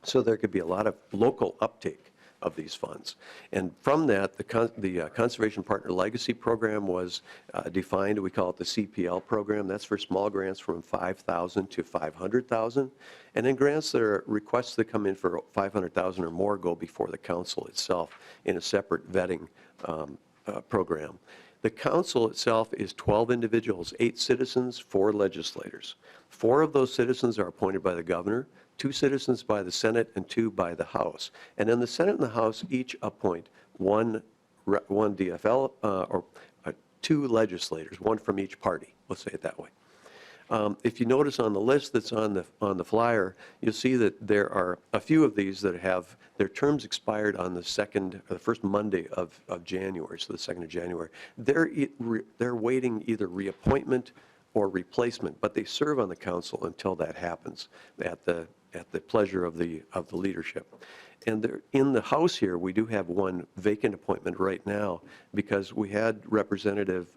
so there could be a lot of local uptake of these funds. And from that, the Conservation Partner Legacy Program was defined. We call it the CPL program. That's for small grants from $5,000 to $500,000. And then grants that are requests that come in for $500,000 or more go before the council itself in a separate vetting program. The council itself is 12 individuals, 8 citizens, 4 legislators. 4 of those citizens are appointed by the governor, 2 citizens by the Senate, and 2 by the House. And then the Senate and the House each appoint one DFL or 2 legislators, 1 from each party. Let's say it that way. If you notice on the list that's on the flyer, you'll see that there are a few of these that have their terms expired on the first Monday of January, so the 2nd of January. They're waiting either reappointment or replacement, but they serve on the council until that happens at the pleasure of the leadership. And in the House here, we do have 1 vacant appointment right now because we had Representative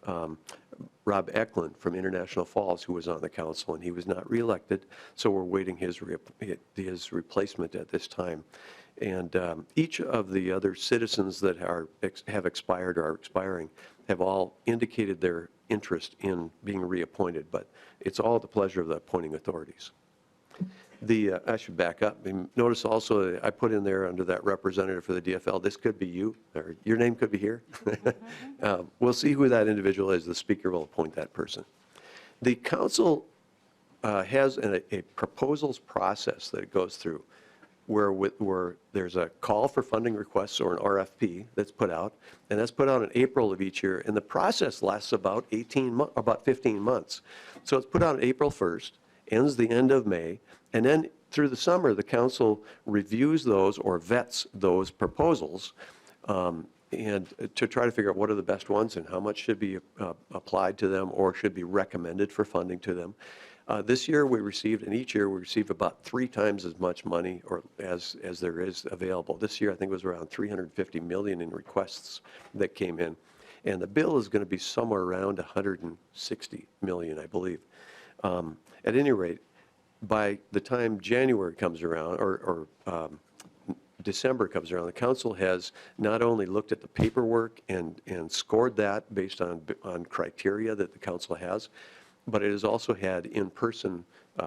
Rob Eklund from International Falls, who was on the council, and he was not reelected, so we're waiting his replacement at this time. And each of the other citizens that have expired or are expiring have all indicated their interest in being reappointed, but it's all at the pleasure of the appointing authorities. I should back up. Notice also I put in there under that representative for the DFL, this could be you, or your name could be here. We'll see who that individual is. The speaker will appoint that person. The council has a proposals process that it goes through where there's a call for funding requests or an RFP that's put out, and that's put out in April of each year, and the process lasts about 15 months. So it's put out on April 1st, ends the end of May, and then through the summer, the council reviews those or vets those proposals and to try to figure out what are the best ones and how much should be applied to them or should be recommended for funding to them. This year we received, and each year we receive about 3 times as much money or as there is available. This year I think it was around $350 million in requests that came in. And the bill is going to be somewhere around $160 million, I believe. At any rate, by the time January comes around or December comes around, the council has not only looked at the paperwork and scored that based on criteria that the council has, but it has also had in-person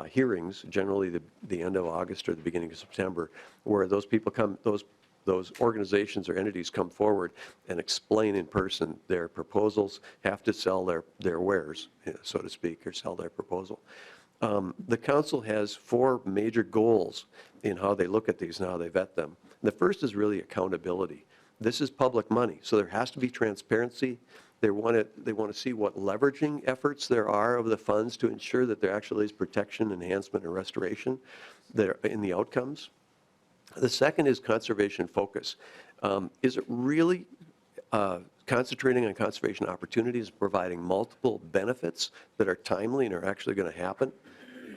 hearings, generally the end of August or the beginning of September, where those people come, those organizations or entities come forward and explain in person their proposals, have to sell their wares, so to speak, or sell their proposal. The council has 4 major goals in how they look at these and how they vet them. The first is really accountability. This is public money, so there has to be transparency. They want to see what leveraging efforts there are of the funds to ensure that there actually is protection, enhancement, and restoration there in the outcomes. The second is conservation focus. Is it really concentrating on conservation opportunities, providing multiple benefits that are timely and are actually going to happen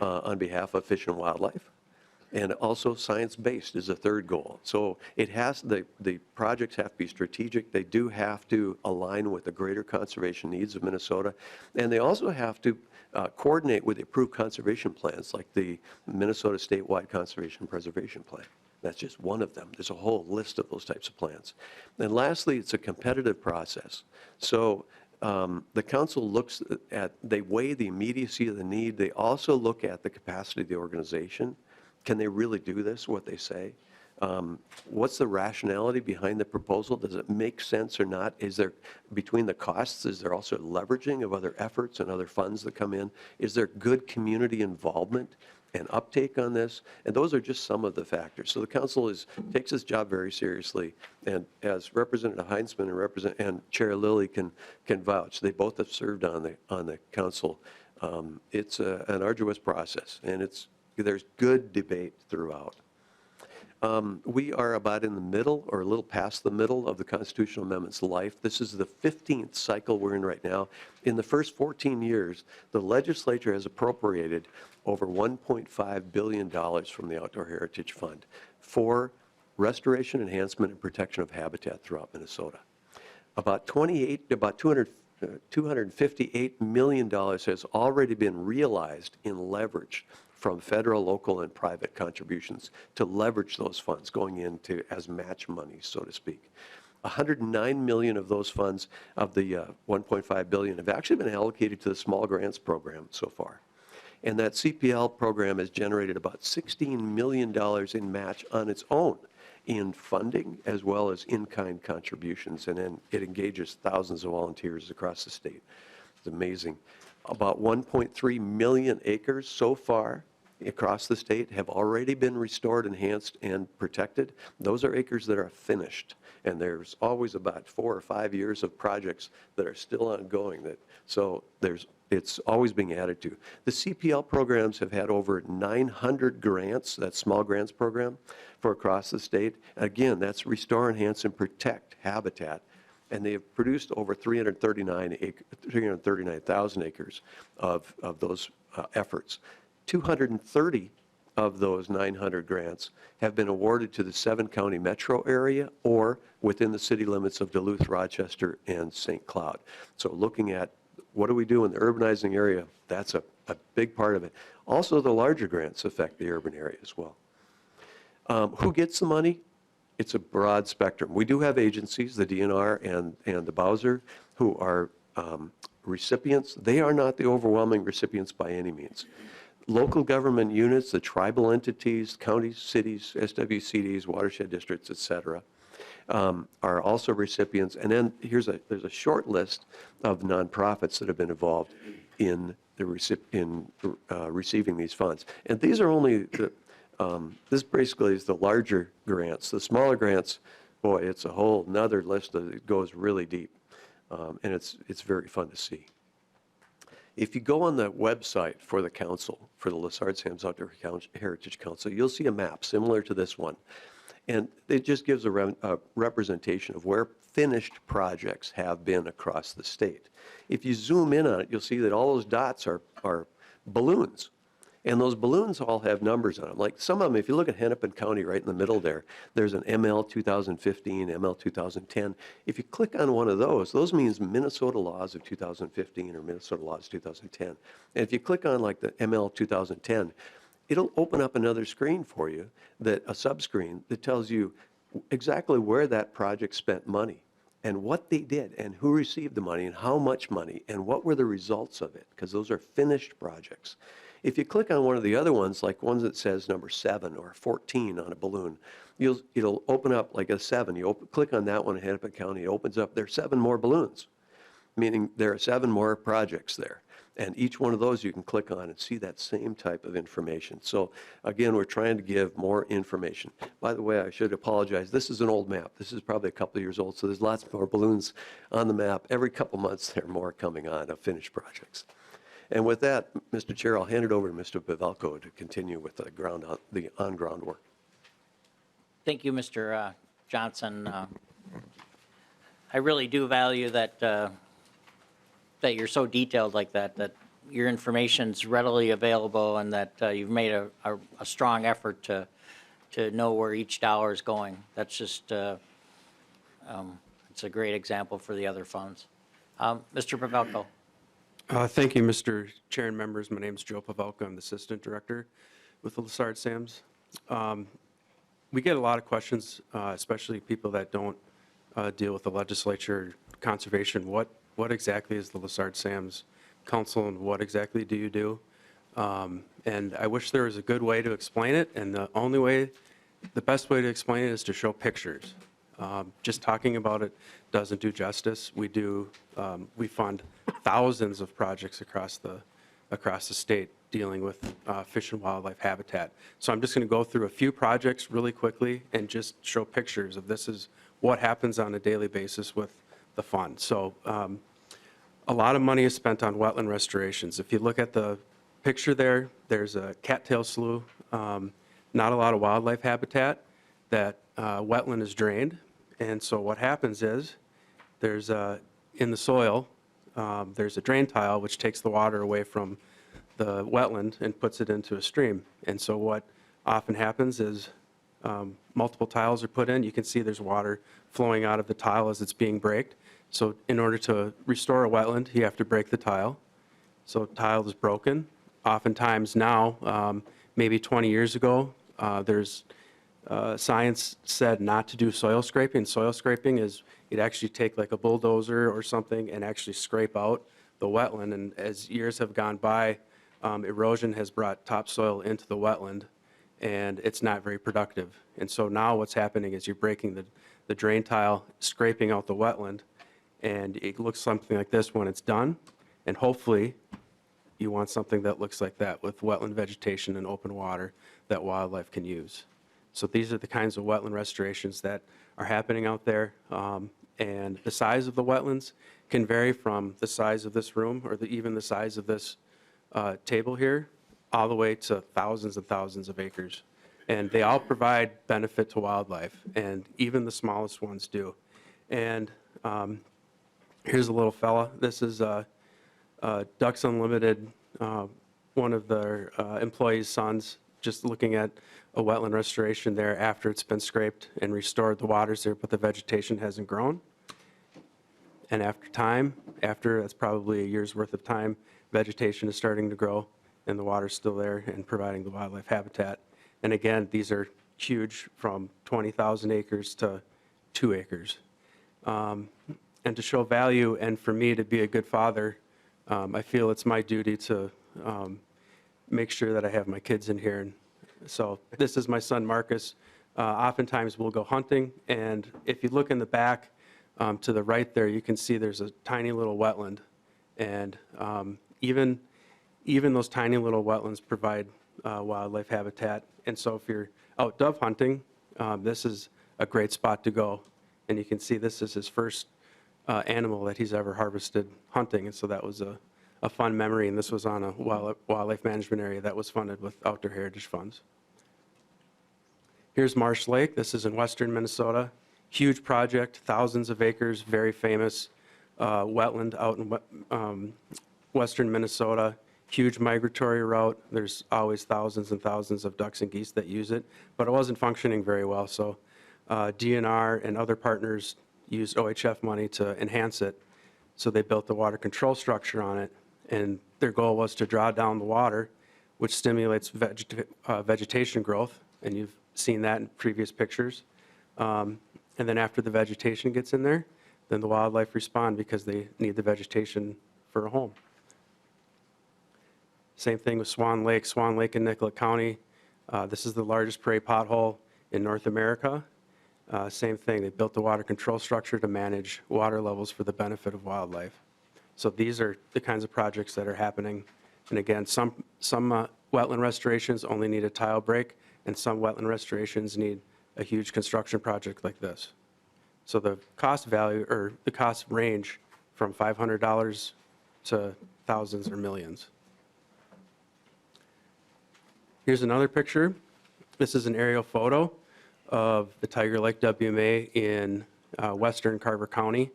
on behalf of fish and wildlife? And also science-based is a third goal. So it has, the projects have to be strategic. They do have to align with the greater conservation needs of Minnesota. And they also have to coordinate with the approved conservation plans like the Minnesota Statewide Conservation Preservation Plan. That's just one of them. There's a whole list of those types of plans. And lastly, it's a competitive process. So the council looks at, they weigh the immediacy of the need. They also look at the capacity of the organization. Can they really do this, what they say? What's the rationality behind the proposal? Does it make sense or not? Is there, between the costs, is there also leveraging of other efforts and other funds that come in? Is there good community involvement and uptake on this? And those are just some of the factors. So the council takes its job very seriously. And as Representative Heinzman and Chair Lilly can vouch, they both have served on the council. It's an arduous process, and there's good debate throughout. We are about in the middle or a little past the middle of the constitutional amendment's life. This is the 15th cycle we're in right now. In the first 14 years, the legislature has appropriated over $1.5 billion from the Outdoor Heritage Fund for restoration, enhancement, and protection of habitat throughout Minnesota. About 200 $258 million has already been realized in leverage from federal, local, and private contributions to leverage those funds going into as match money, so to speak. 109 million of those funds of the 1.5 billion have actually been allocated to the small grants program so far. And that CPL program has generated about $16 million in match on its own in funding as well as in-kind contributions. And then it engages thousands of volunteers across the state. It's amazing. About 1.3 million acres so far across the state have already been restored, enhanced, and protected. Those are acres that are finished. And there's always about 4 or 5 years of projects that are still ongoing. It's always being added to. The CPL programs have had over 900 grants, that small grants program, for across the state. Again, that's restore, enhance, and protect habitat. And they have produced over 339,000 acres of those efforts. 230 of those 900 grants have been awarded to the 7-county metro area or within the city limits of Duluth, Rochester, and St. Cloud. So looking at what do we do in the urbanizing area, that's a big part of it. Also, the larger grants affect the urban area as well. Who gets the money? It's a broad spectrum. We do have agencies, the DNR and the Bowser, who are recipients. They are not the overwhelming recipients by any means. Local government units, the tribal entities, counties, cities, SWCDs, watershed districts, et cetera, are also recipients. And then there's a short list of nonprofits that have been involved in receiving these funds. And these are only this basically is the larger grants. The smaller grants, boy, it's a whole nother list that goes really deep, and it's very fun to see. If you go on the website for the council, for the Lessard-Sams Outdoor Heritage Council, you'll see a map similar to this one. And it just gives a representation of where finished projects have been across the state. If you zoom in on it, you'll see that all those dots are balloons. And those balloons all have numbers on them. Like some of them, if you look at Hennepin County right in the middle there, there's an ML 2015, ML 2010. If you click on one of those means Minnesota laws of 2015 or Minnesota laws 2010. And if you click on like the ML 2010, it'll open up another screen for you, a subscreen that tells you exactly where that project spent money and what they did and who received the money and how much money and what were the results of it, because those are finished projects. If you click on one of the other ones, like ones that says number 7 or 14 on a balloon, it'll open up like a 7. You click on that one in Hennepin County, it opens up, there's 7 more balloons, meaning there are 7 more projects there. And each one of those you can click on and see that same type of information. So again, we're trying to give more information. By the way, I should apologize. This is an old map. This is probably a couple of years old, so there's lots more balloons on the map. Every couple months, there are more coming on of finished projects. And with that, Mr. Chair, I'll hand it over to Mr. Pavelko to continue with the on-ground work. Thank you, Mr. Johnson. I really do value that that you're so detailed like that, that your information's readily available and that you've made a strong effort to know where each dollar is going. That's just, it's a great example for the other funds. Mr. Pavelko. Thank you, Mr. Chair and members. My name is Joe Pavelka. I'm the Assistant Director with the Lessard-Sams. We get a lot of questions, especially people that don't deal with the legislature, conservation. What exactly is the Lessard-Sams Council and what exactly do you do? And I wish there was a good way to explain it, and the best way to explain it is to show pictures. Just talking about it doesn't do justice. We fund thousands of projects across the state dealing with fish and wildlife habitat. So I'm just going to go through a few projects really quickly and just show pictures of this is what happens on a daily basis with the fund. So a lot of money is spent on wetland restorations. If you look at the picture there, there's a cattail slough, not a lot of wildlife habitat. That wetland is drained. And so what happens is there's in the soil, there's a drain tile which takes the water away from the wetland and puts it into a stream. And so what often happens is multiple tiles are put in. You can see there's water flowing out of the tile as it's being braked. So in order to restore a wetland, you have to break the tile. So tile is broken. Oftentimes now, maybe 20 years ago, there's science said not to do soil scraping. Soil scraping is you'd actually take like a bulldozer or something and actually scrape out the wetland. And as years have gone by, erosion has brought topsoil into the wetland, and it's not very productive. And so now what's happening is you're breaking the drain tile, scraping out the wetland, and it looks something like this when it's done. And hopefully, you want something that looks like that with wetland vegetation and open water that wildlife can use. So these are the kinds of wetland restorations that are happening out there. And the size of the wetlands can vary from the size of this room or even the size of this table here, all the way to thousands and thousands of acres. And they all provide benefit to wildlife, and even the smallest ones do. And here's a little fella. This is Ducks Unlimited, one of their employees' sons, just looking at a wetland restoration there after it's been scraped and restored. The water's there, but the vegetation hasn't grown. And after that's probably a year's worth of time, vegetation is starting to grow, and the water's still there and providing the wildlife habitat. And again, these are huge, from 20,000 acres to 2 acres. And to show value, and for me to be a good father, I feel it's my duty to make sure that I have my kids in here. And so this is my son, Marcus. Oftentimes we'll go hunting, and if you look in the back to the right there, you can see there's a tiny little wetland. And even those tiny little wetlands provide wildlife habitat. And so if you're out dove hunting, this is a great spot to go. And you can see this is his first animal that he's ever harvested hunting. And so that was a fun memory. And this was on a wildlife management area that was funded with outdoor heritage funds. Here's Marsh Lake. This is in western Minnesota. Huge project, thousands of acres, very famous wetland out in western Minnesota. Huge migratory route. There's always thousands and thousands of ducks and geese that use it, but it wasn't functioning very well. So DNR and other partners used OHF money to enhance it. So they built the water control structure on it, and their goal was to draw down the water, which stimulates vegetation growth, and you've seen that in previous pictures. And then after the vegetation gets in there, then the wildlife respond because they need the vegetation for a home. Same thing with Swan Lake. Swan Lake in Nicollet County. This is the largest prairie pothole in North America. Same thing, they built the water control structure to manage water levels for the benefit of wildlife. So these are the kinds of projects that are happening. And again, some wetland restorations only need a tile break, and some wetland restorations need a huge construction project like this. So the cost value, or the cost range from $500 to thousands or millions. Here's another picture. This is an aerial photo of the Tiger Lake WMA in western Carver County.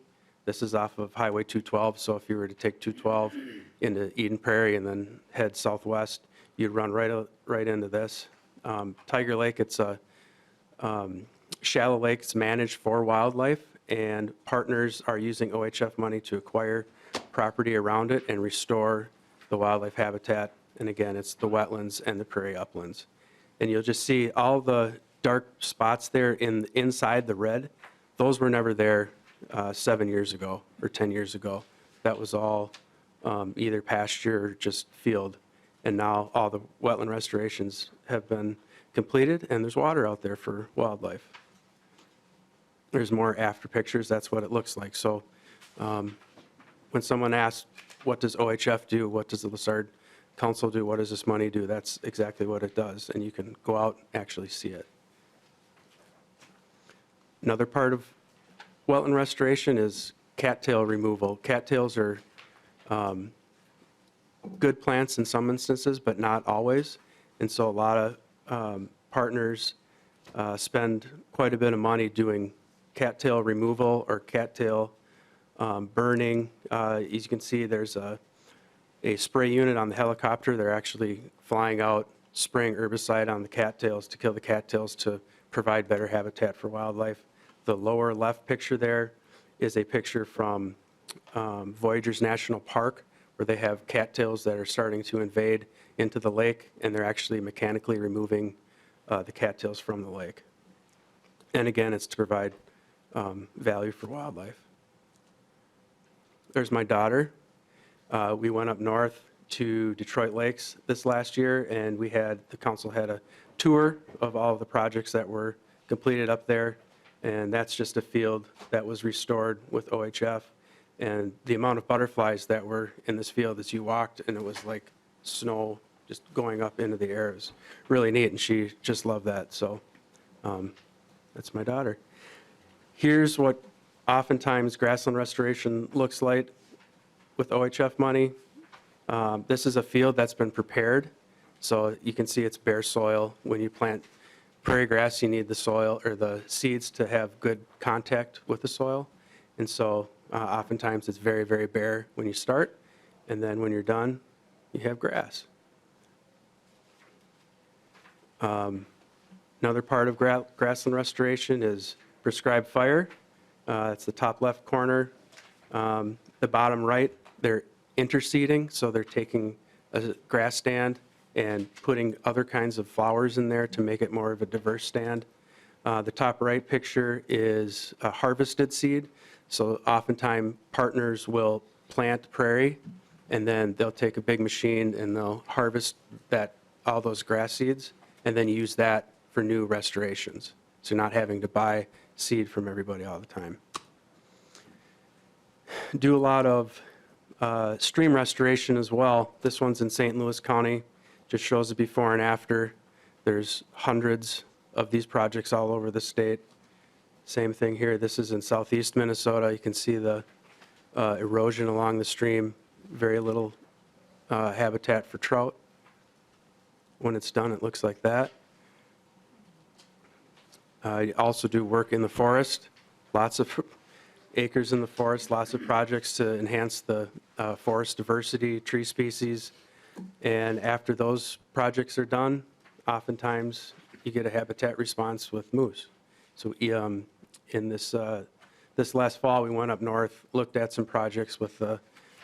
This is off of Highway 212, so if you were to take 212 into Eden Prairie and then head southwest, you'd run right into this. Tiger Lake, it's a shallow lake. It's managed for wildlife, and partners are using OHF money to acquire property around it and restore the wildlife habitat. And again, it's the wetlands and the prairie uplands. And you'll just see all the dark spots there inside the red. Those were never there 7 years ago or 10 years ago. That was all either pasture or just field. And now all the wetland restorations have been completed, and there's water out there for wildlife. There's more after pictures. That's what it looks like. So when someone asks, what does OHF do? What does the Lessard Council do? What does this money do? That's exactly what it does, and you can go out and actually see it. Another part of wetland restoration is cattail removal. Cattails are good plants in some instances, but not always. And so a lot of partners spend quite a bit of money doing cattail removal or cattail burning. As you can see, there's a spray unit on the helicopter. They're actually flying out, spraying herbicide on the cattails to kill the cattails to provide better habitat for wildlife. The lower left picture there is a picture from Voyageurs National Park, where they have cattails that are starting to invade into the lake, and they're actually mechanically removing the cattails from the lake. And again, it's to provide value for wildlife. There's my daughter. We went up north to Detroit Lakes this last year, and the council had a tour of all of the projects that were completed up there, and that's just a field that was restored with OHF. And the amount of butterflies that were in this field as you walked, and it was like snow just going up into the air. It was really neat, and she just loved that. So that's my daughter. Here's what oftentimes grassland restoration looks like with OHF money. This is a field that's been prepared. So you can see it's bare soil. When you plant prairie grass, you need the soil or the seeds to have good contact with the soil. And so oftentimes it's very, very bare when you start. And then when you're done, you have grass. Another part of grassland restoration is prescribed fire. It's the top left corner. The bottom right, they're interseeding, so they're taking a grass stand and putting other kinds of flowers in there to make it more of a diverse stand. The top right picture is a harvested seed. So oftentimes partners will plant prairie, and then they'll take a big machine and they'll harvest all those grass seeds and then use that for new restorations. So not having to buy seed from everybody all the time. Do a lot of stream restoration as well. This one's in St. Louis County. Just shows the before and after. There's hundreds of these projects all over the state. Same thing here. This is in southeast Minnesota. You can see the erosion along the stream. Very little habitat for trout. When it's done, it looks like that. You also do work in the forest. Lots of acres in the forest, lots of projects to enhance the forest diversity, tree species. And after those projects are done, oftentimes you get a habitat response with moose. So in this last fall, we went up north, looked at some projects with the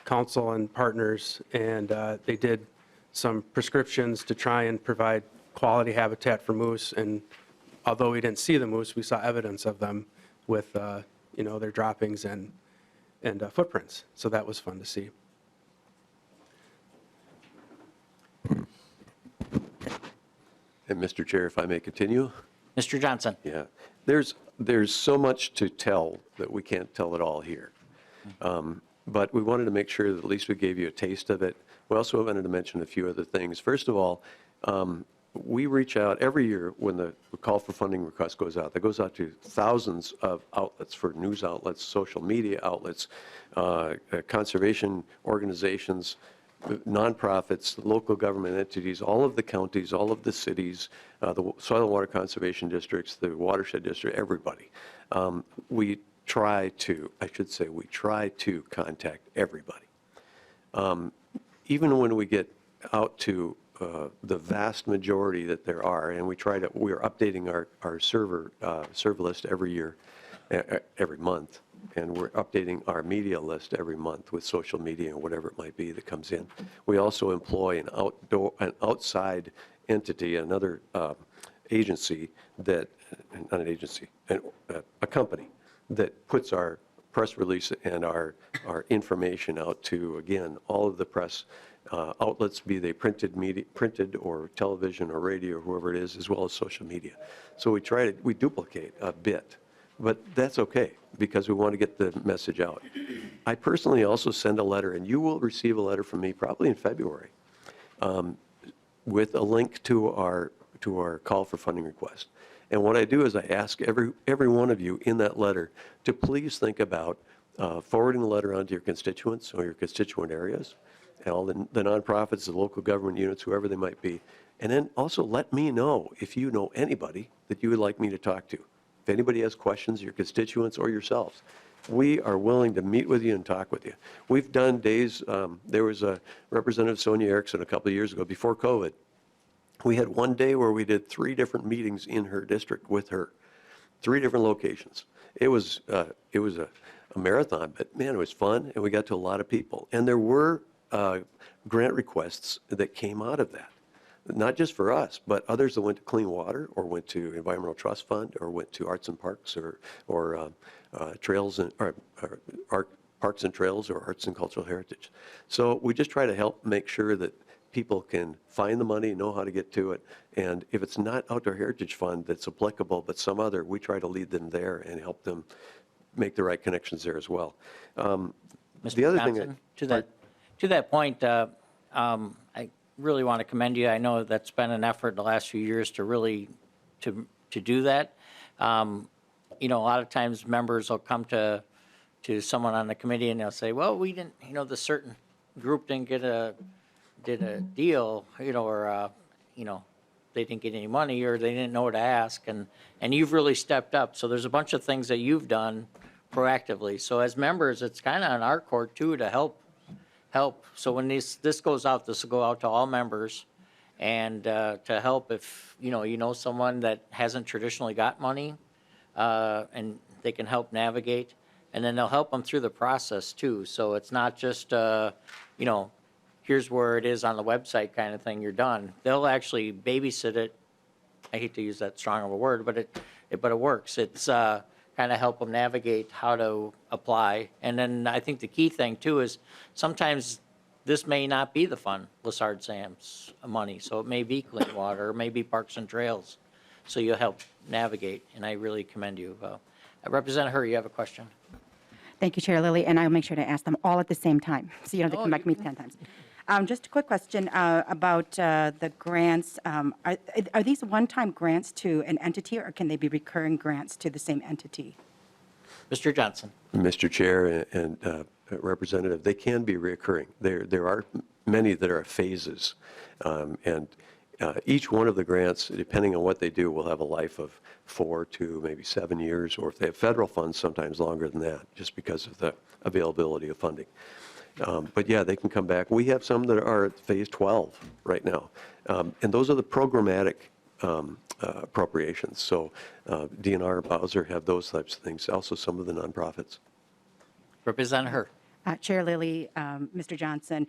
council and partners, and they did some prescriptions to try and provide quality habitat for moose. And although we didn't see the moose, we saw evidence of them with their droppings and footprints. So that was fun to see. And Mr. Chair, if I may continue? Mr. Johnson. Yeah. There's so much to tell that we can't tell it all here. But we wanted to make sure that at least we gave you a taste of it. We also wanted to mention a few other things. First of all, we reach out every year when the call for funding request goes out. That goes out to thousands of outlets, for news outlets, social media outlets, conservation organizations, nonprofits, local government entities, all of the counties, all of the cities, the soil and water conservation districts, the watershed district, everybody. We try to contact everybody. Even when we get out to the vast majority that there are, and we're updating our server list every year, every month, and we're updating our media list every month with social media and whatever it might be that comes in. We also employ an outside entity, another agency that, not an agency, a company that puts our press release and our information out to, again, all of the press outlets, be they printed or television or radio or whoever it is, as well as social media. So we duplicate a bit, but that's okay because we want to get the message out. I personally also send a letter, and you will receive a letter from me probably in February with a link to our call for funding request. And what I do is I ask every one of you in that letter to please think about forwarding the letter on to your constituents or your constituent areas, and all the nonprofits, the local government units, whoever they might be. And then also let me know if you know anybody that you would like me to talk to. If anybody has questions, your constituents or yourselves, we are willing to meet with you and talk with you. We've done days, there was a Representative Sonia Erickson a couple of years ago, before COVID. We had one day where we did 3 different meetings in her district with her. 3 different locations. It was a marathon, but man, it was fun, and we got to a lot of people. And there were grant requests that came out of that, not just for us, but others that went to clean water or went to Environmental Trust Fund or went to Arts and Parks or trails and or Parks and Trails or Arts and Cultural Heritage. So we just try to help make sure that people can find the money, know how to get to it, and if it's not Outdoor Heritage Fund that's applicable, but some other, we try to lead them there and help them make the right connections there as well. Mr. The other thing Johnson, to that point, I really want to commend you. I know that's been an effort the last few years to really to do that. You know, a lot of times members will come to someone on the committee and they'll say, well, we didn't, you know, the certain group did a deal, you know, or you know, they didn't get any money or they didn't know what to ask, and you've really stepped up. So there's a bunch of things that you've done proactively. So as members, it's kind of on our court too to help. So when this goes out, this will go out to all members, and to help if you know someone that hasn't traditionally got money, and they can help navigate, and then they'll help them through the process too. So it's not just you know, here's where it is on the website kind of thing, you're done. They'll actually babysit it. I hate to use that strong of a word, but it works. It's kind of help them navigate how to apply. And then I think the key thing too is sometimes this may not be the fund, Lessard-Sams money. So it may be clean water, or maybe Parks and Trails. So you'll help navigate, and I really commend you. Representative Herr, you have a question? Thank you, Chair Lilly, and I'll make sure to ask them all at the same time, so you don't have to come back to me 10 times. Just a quick question about the grants. Are these one-time grants to an entity, or can they be recurring grants to the same entity? Mr. Johnson. Mr. Chair and Representative, they can be reoccurring. There are many that are phases, and each one of the grants, depending on what they do, will have a life of 4 to maybe 7 years, or if they have federal funds, sometimes longer than that, just because of the availability of funding. But yeah, they can come back. We have some that are at phase 12 right now, and those are the programmatic appropriations. So DNR, Bowser have those types of things. Also, some of the nonprofits. Representative Herr. Chair Lilly, Mr. Johnson,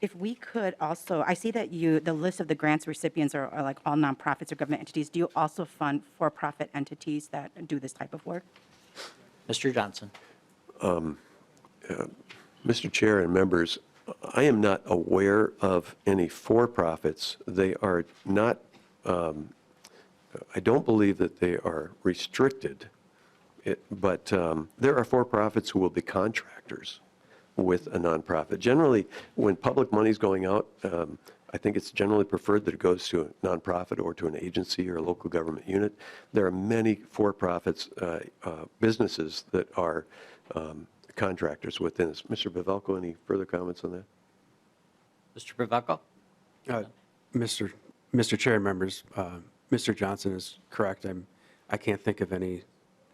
if we could also, I see that the list of the grants recipients are like all nonprofits or government entities. Do you also fund for-profit entities that do this type of work? Mr. Johnson. Mr. Chair and members, I am not aware of any for-profits. They are not, I don't believe that they are restricted, but there are for-profits who will be contractors with a nonprofit. Generally, when public money is going out, I think it's generally preferred that it goes to a nonprofit or to an agency or a local government unit. There are many for-profits, businesses that are contractors within this. Mr. Pavelko, any further comments on that? Mr. Pavelko? Mr. Chair and members, Mr. Johnson is correct. I can't think of any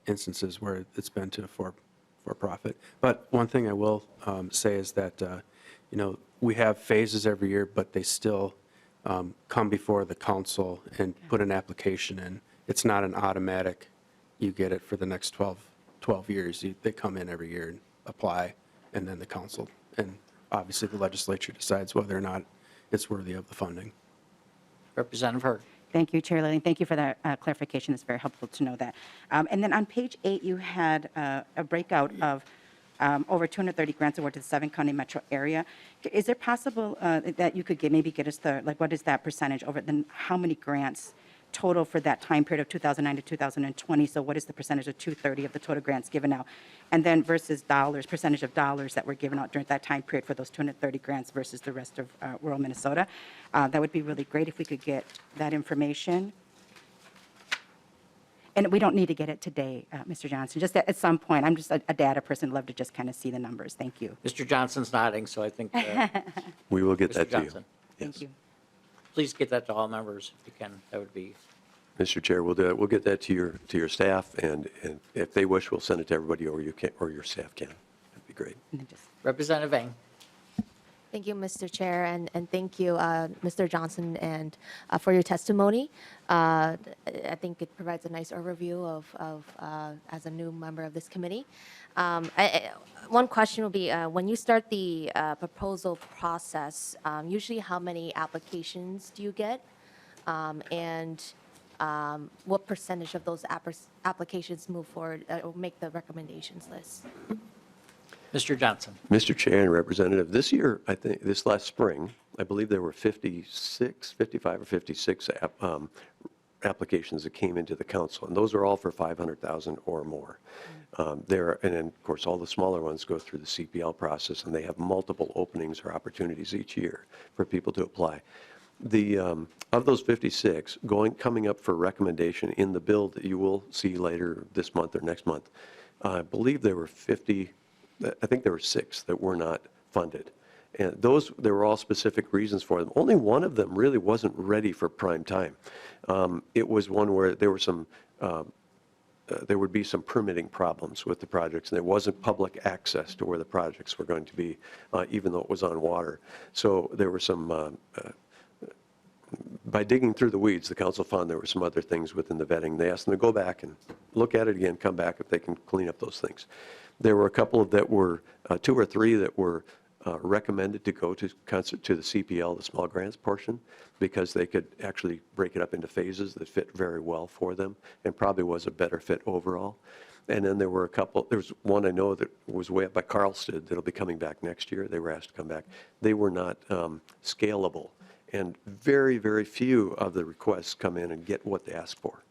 instances where it's been to for-profit. But one thing I will say is that, you know, we have phases every year, but they still come before the council and put an application in. It's not an automatic, you get it for the next 12 years. They come in every year and apply, and then the council and obviously the legislature decides whether or not it's worthy of the funding. Representative Herr. Thank you, Chair Lilly. Thank you for that clarification. It's very helpful to know that. And then on page 8, you had a breakout of over 230 grants awarded to the 7-county metro area. Is it possible that you could maybe get us what is that percentage over, then how many grants total for that time period of 2009 to 2020? So what is the percentage of 230 of the total grants given out? And then versus dollars, percentage of dollars that were given out during that time period for those 230 grants versus the rest of rural Minnesota. That would be really great if we could get that information. And we don't need to get it today, Mr. Johnson, just at some point. I'm just a data person, love to just kind of see the numbers. Thank you. Mr. Johnson's nodding, so I think we will get Mr. that to Johnson. you. Thank you. Please get that to all members if you can. That would be. Mr. Chair, we'll do it. We'll get that to your staff, and if they wish, we'll send it to everybody, or you can, or your staff can. That'd be great. Representative Eng. Thank you, Mr. Chair, and thank you, Mr. Johnson, and for your testimony. I think it provides a nice overview of as a new member of this committee. One question will be, when you start the proposal process, usually how many applications do you get? And what percentage of those applications move forward or make the recommendations list? Mr. Johnson. Mr. Chair and Representative, this year, I think, this last spring, I believe there were 55 or 56 applications that came into the council, and those are all for 500,000 or more. And then, of course, all the smaller ones go through the CPL process, and they have multiple openings or opportunities each year for people to apply. Of those 56, coming up for recommendation in the bill that you will see later this month or next month, I believe there were 50. I think there were 6 that were not funded. And there were all specific reasons for them. Only one of them really wasn't ready for prime time. It was one where there would be some permitting problems with the projects, and there wasn't public access to where the projects were going to be, even though it was on water. So there were some, by digging through the weeds, the council found there were some other things within the vetting. They asked them to go back and look at it again, come back if they can clean up those things. There were a couple that were, 2 or 3 that were recommended to go to the CPL, the small grants portion, because they could actually break it up into phases that fit very well for them and probably was a better fit overall. And then there were a couple, there was one I know that was way up by Carlstead that'll be coming back next year. They were asked to come back. They were not scalable, and very, very few of the requests come in and get what they asked for.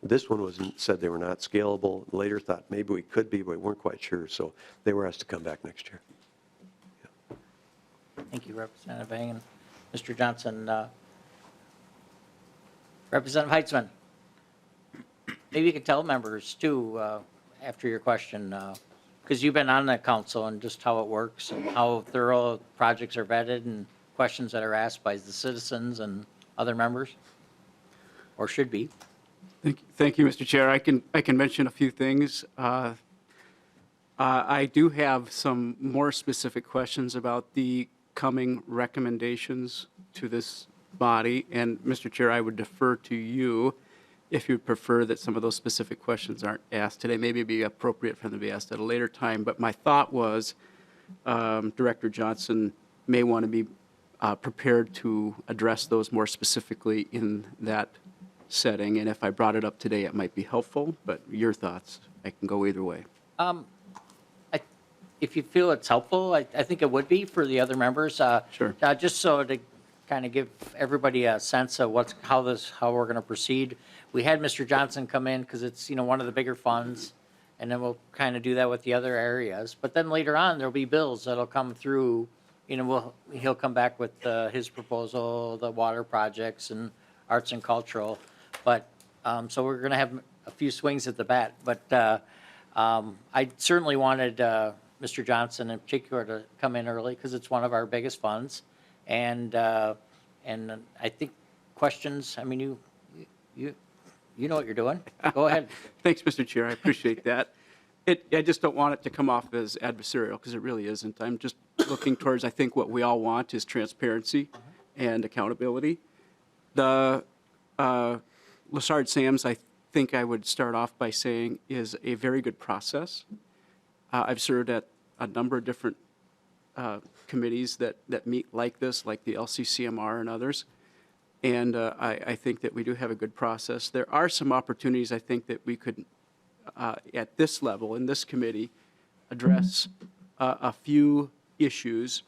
This one said they were not scalable. Later thought maybe we could be, but we weren't quite sure. So they were asked to come back next year. Yeah. Thank you, Representative Eng. And Mr. Johnson. Representative Heitzman. Maybe you could tell members too, after your question, because you've been on the council, and just how it works and how thorough projects are vetted and questions that are asked by the citizens and other members, or should be. Thank you, Mr. Chair. I can mention a few things. I do have some more specific questions about the coming recommendations to this body. And Mr. Chair, I would defer to you if you prefer that some of those specific questions aren't asked today. Maybe it'd be appropriate for them to be asked at a later time. But my thought was Director Johnson may want to be prepared to address those more specifically in that setting, and if I brought it up today, it might be helpful, but your thoughts, I can go either way. If you feel it's helpful, I think it would be for the other members. Sure. Just so to kind of give everybody a sense of how we're going to proceed. We had Mr. Johnson come in because it's one of the bigger funds, and then we'll kind of do that with the other areas. But then later on, there'll be bills that'll come through. He'll come back with his proposal, the water projects and arts and cultural. But so we're going to have a few swings at the bat. But I certainly wanted Mr. Johnson in particular to come in early because it's one of our biggest funds. And I think questions, I mean, you know what you're doing. Go ahead. Thanks, Mr. Chair. I appreciate that. I just don't want it to come off as adversarial because it really isn't. I'm just looking towards, I think what we all want is transparency and accountability. The Lessard-Sams, I think I would start off by saying, is a very good process. I've served at a number of different committees that meet like this, like the LCCMR and others, and I think that we do have a good process. There are some opportunities I think that we could, at this level, in this committee, address a few issues,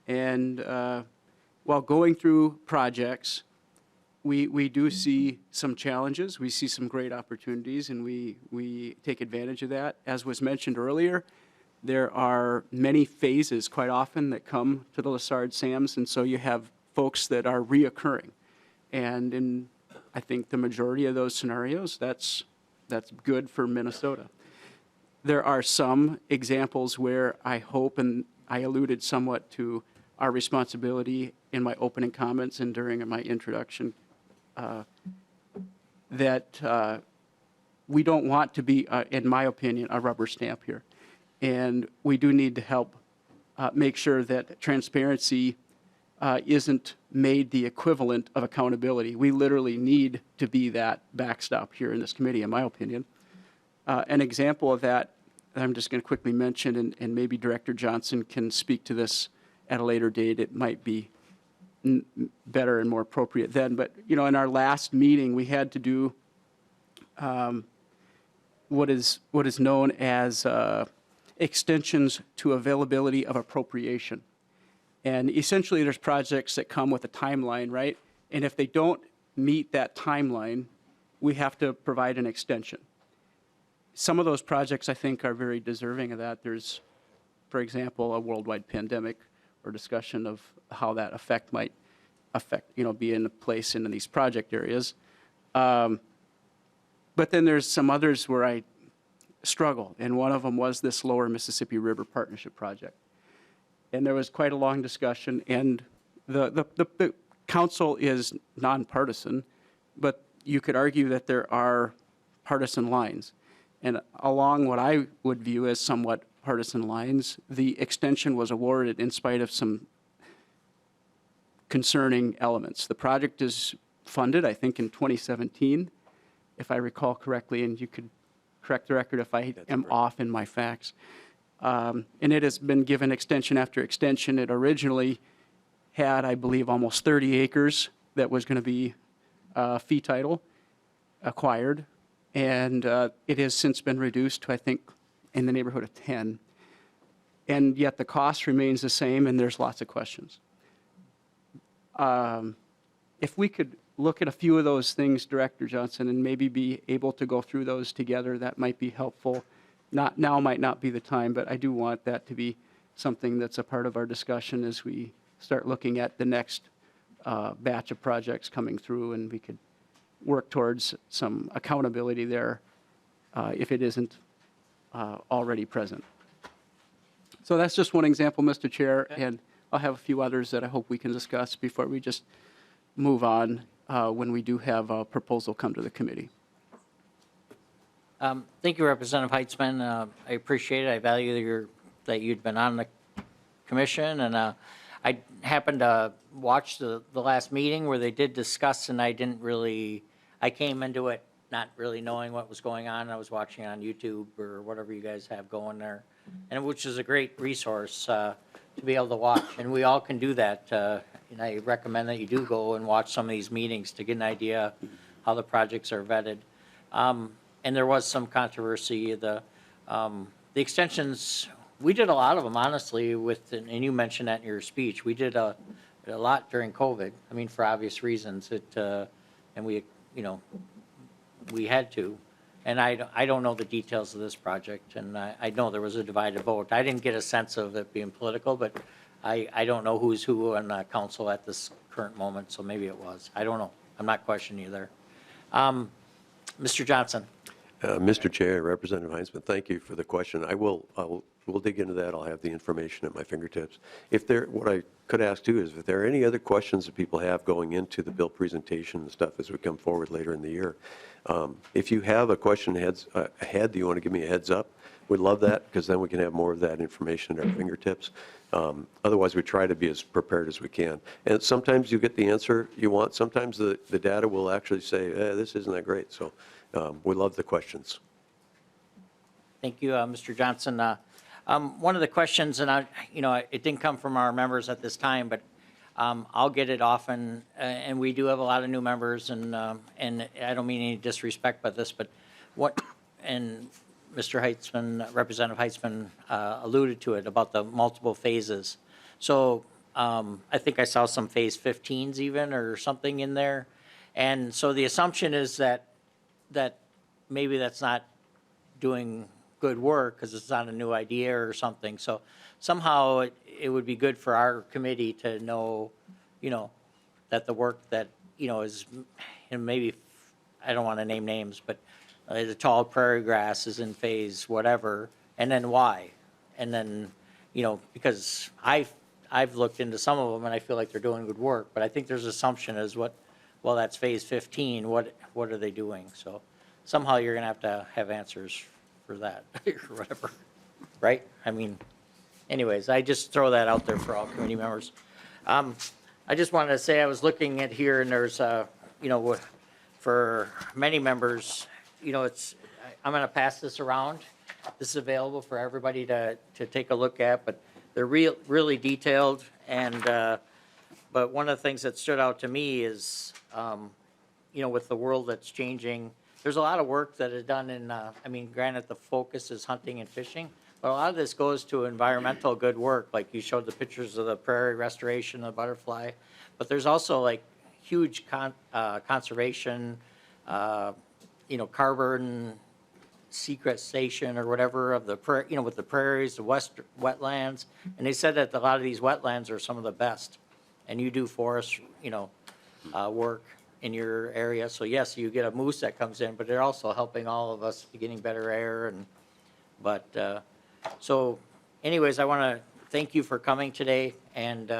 and while going through projects, we do see some challenges. We see some great opportunities, and we take advantage of that. As was mentioned earlier, there are many phases quite often that come to the Lessard-Sams, and so you have folks that are reoccurring. And in, I think, the majority of those scenarios, that's good for Minnesota. There are some examples where I hope, and I alluded somewhat to our responsibility in my opening comments and during my introduction, that we don't want to be, in my opinion, a rubber stamp here. And we do need to help make sure that transparency isn't made the equivalent of accountability. We literally need to be that backstop here in this committee, in my opinion. An example of that, I'm just going to quickly mention, and maybe Director Johnson can speak to this at a later date. It might be better and more appropriate then. But, you know, in our last meeting, we had to do what is known as extensions to availability of appropriation. And essentially, there's projects that come with a timeline, right? And if they don't meet that timeline, we have to provide an extension. Some of those projects, I think, are very deserving of that. There's, for example, a worldwide pandemic or discussion of how that effect might affect, you know, be in place in these project areas. But then there's some others where I struggle, and one of them was this Lower Mississippi River Partnership Project. And there was quite a long discussion, and the council is nonpartisan, but you could argue that there are partisan lines. And along what I would view as somewhat partisan lines, the extension was awarded in spite of some concerning elements. The project is funded, I think, in 2017, if I recall correctly, and you could correct the record if I am off in my facts. And it has been given extension after extension. It originally had, I believe, almost 30 acres that was going to be fee title acquired. And it has since been reduced to, I think, in the neighborhood of 10. And yet the cost remains the same, and there's lots of questions. If we could look at a few of those things, Director Johnson, and maybe be able to go through those together, that might be helpful. Now might not be the time, but I do want that to be something that's a part of our discussion as we start looking at the next batch of projects coming through, and we could work towards some accountability there if it isn't already present. So that's just one example, Mr. Chair, and I'll have a few others that I hope we can discuss before we just move on when we do have a proposal come to the committee. Thank you, Representative Heitzman. I appreciate it. I value that you'd been on the commission, and I happened to watch the last meeting where they did discuss, and I came into it not really knowing what was going on. I was watching on YouTube or whatever you guys have going there, and which is a great resource to be able to watch, and we all can do that. And I recommend that you do go and watch some of these meetings to get an idea how the projects are vetted. And there was some controversy. The extensions, we did a lot of them, honestly, and you mentioned that in your speech. We did a lot during COVID. I mean, for obvious reasons. And we, you know, we had to. And I don't know the details of this project, and I know there was a divided vote. I didn't get a sense of it being political, but I don't know who's who on the council at this current moment, so maybe it was. I don't know. I'm not questioning you there. Mr. Johnson. Mr. Chair, Representative Heitzman, thank you for the question. We'll dig into that. I'll have the information at my fingertips. What I could ask too is if there are any other questions that people have going into the bill presentation and stuff as we come forward later in the year. If you have a question ahead, do you want to give me a heads up? We'd love that because then we can have more of that information at our fingertips. Otherwise, we try to be as prepared as we can. And sometimes you get the answer you want. Sometimes the data will actually say, this isn't that great. So we love the questions. Thank you, Mr. Johnson. One of the questions, and it didn't come from our members at this time, but I'll get it often, and we do have a lot of new members, and I don't mean any disrespect by this, but and Mr. Heitzman, Representative Heitzman alluded to it about the multiple phases. So I think I saw some phase 15s even or something in there. And so the assumption is that maybe that's not doing good work because it's not a new idea or something. So somehow it would be good for our committee to know, that the work that, is, and maybe, I don't want to name names, but the tall prairie grass is in phase whatever, and then why? And then, because I've looked into some of them and I feel like they're doing good work, but I think there's assumption as well, that's phase 15, what are they doing? So somehow you're going to have answers for that or whatever, right? I mean, anyways, I just throw that out there for all committee members. I just wanted to say, I was looking at here, and there's, for many members, I'm going to pass this around. This is available for everybody to take a look at, but they're really detailed. And, but one of the things that stood out to me is, with the world that's changing, there's a lot of work that is done in, granted, the focus is hunting and fishing, but a lot of this goes to environmental good work, like you showed the pictures of the prairie restoration, the butterfly, but there's also like huge conservation, carbon sequestration or whatever of the, with the prairies, the wetlands, and they said that a lot of these wetlands are some of the best, and you do forest, work in your area. So yes, you get a moose that comes in, but they're also helping all of us getting better air. So anyways, I want to thank you for coming today. And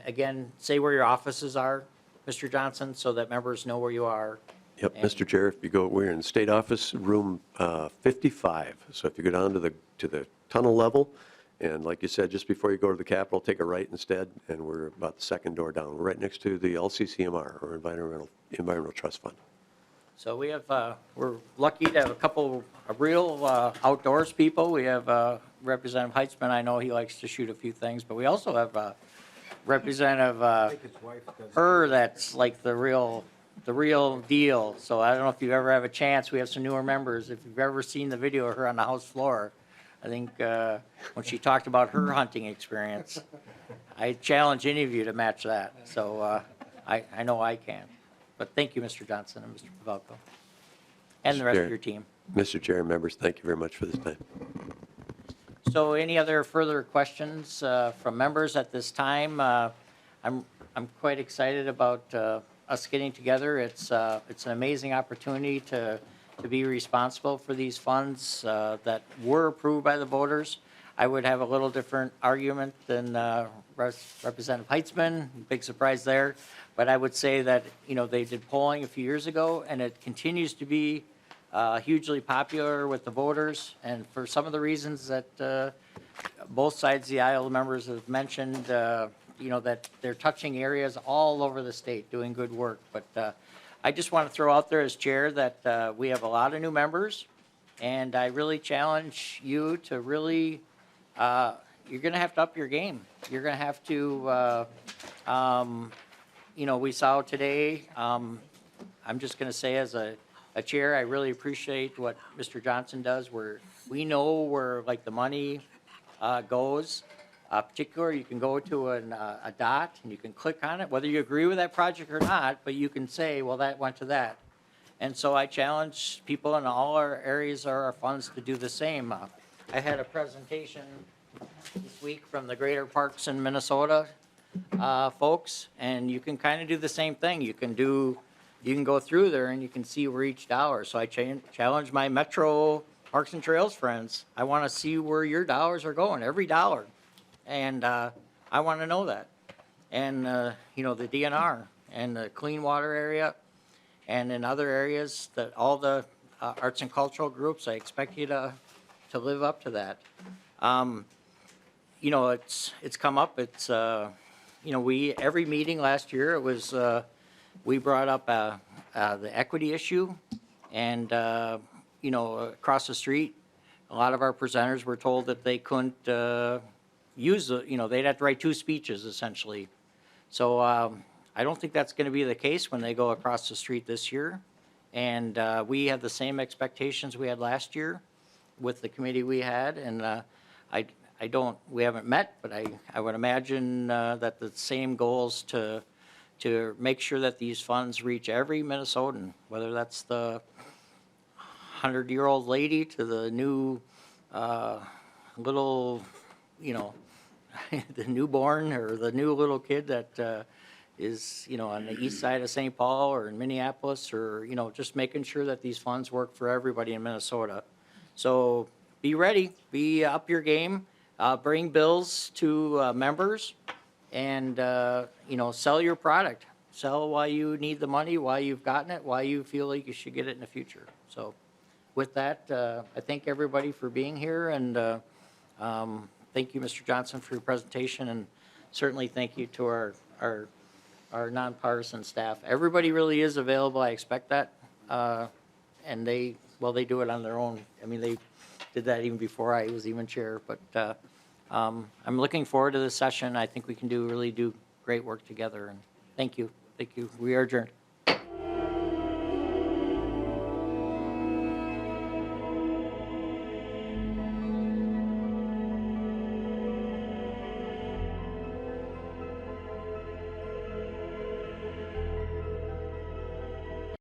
again, say where your offices are, Mr. Johnson, so that members know where you are. Yep, Mr. Chair, if you go, we're in State Office Room 55. So if you go down to the tunnel level, and like you said, just before you go to the Capitol, take a right instead, and we're about the second door down. We're right next to the LCCMR, or Environmental Trust Fund. So we have, we're lucky to have a couple of real outdoors people. We have Representative Heitzman. I know he likes to shoot a few things, but we also have Representative that's like the real deal. So I don't know if you ever have a chance. We have some newer members. If you've ever seen the video of her on the House floor, I think when she talked about her hunting experience, I challenge any of you to match that. So I know I can. But thank you, Mr. Johnson and Mr. Pavelko, and the rest of your team. Mr. Chair and members, thank you very much for this time. So any other further questions from members at this time? I'm quite excited about us getting together. It's an amazing opportunity to be responsible for these funds that were approved by the voters. I would have a little different argument than Representative Heitzman. Big surprise there. But I would say that, they did polling a few years ago, and it continues to be hugely popular with the voters. And for some of the reasons that both sides of the aisle members have mentioned, that they're touching areas all over the state doing good work. But I just want to throw out there as chair that we have a lot of new members, and I really challenge you to really, you're going to have to up your game. You're going to have to, we saw today, I'm just going to say as a chair, I really appreciate what Mr. Johnson does, where we know where like the money goes. Particularly, you can go to a dot and you can click on it, whether you agree with that project or not, but you can say, well, that went to that. And so I challenge people in all our areas of our funds to do the same. I had a presentation this week from the Greater Parks in Minnesota folks, and you can kind of do the same thing. You can go through there and you can see where each dollar. So I challenge my Metro Parks and Trails friends. I want to see where your dollars are going, every dollar. And I want to know that. And, the DNR and the clean water area and in other areas, that all the arts and cultural groups, I expect you to live up to that. It's come up. It's, every meeting last year, it was, we brought up the equity issue. And, across the street, a lot of our presenters were told that they couldn't use they'd have to write 2 speeches essentially. So I don't think that's going to be the case when they go across the street this year. And we have the same expectations we had last year with the committee we had. And we haven't met, but I would imagine that the same goals to make sure that these funds reach every Minnesotan, whether that's the 100-year-old lady to the new little, the newborn or the new little kid that is, on the east side of St. Paul or in Minneapolis, or, just making sure that these funds work for everybody in Minnesota. So be ready, be up your game, bring bills to members, and, sell your product. Sell why you need the money, why you've gotten it, why you feel like you should get it in the future. So with that, I thank everybody for being here, and thank you, Mr. Johnson, for your presentation, and certainly thank you to our nonpartisan staff. Everybody really is available. I expect that. And they do it on their own. I mean, they did that even before I was even chair. But I'm looking forward to this session. I think we can really do great work together. And thank you. Thank you. We are adjourned.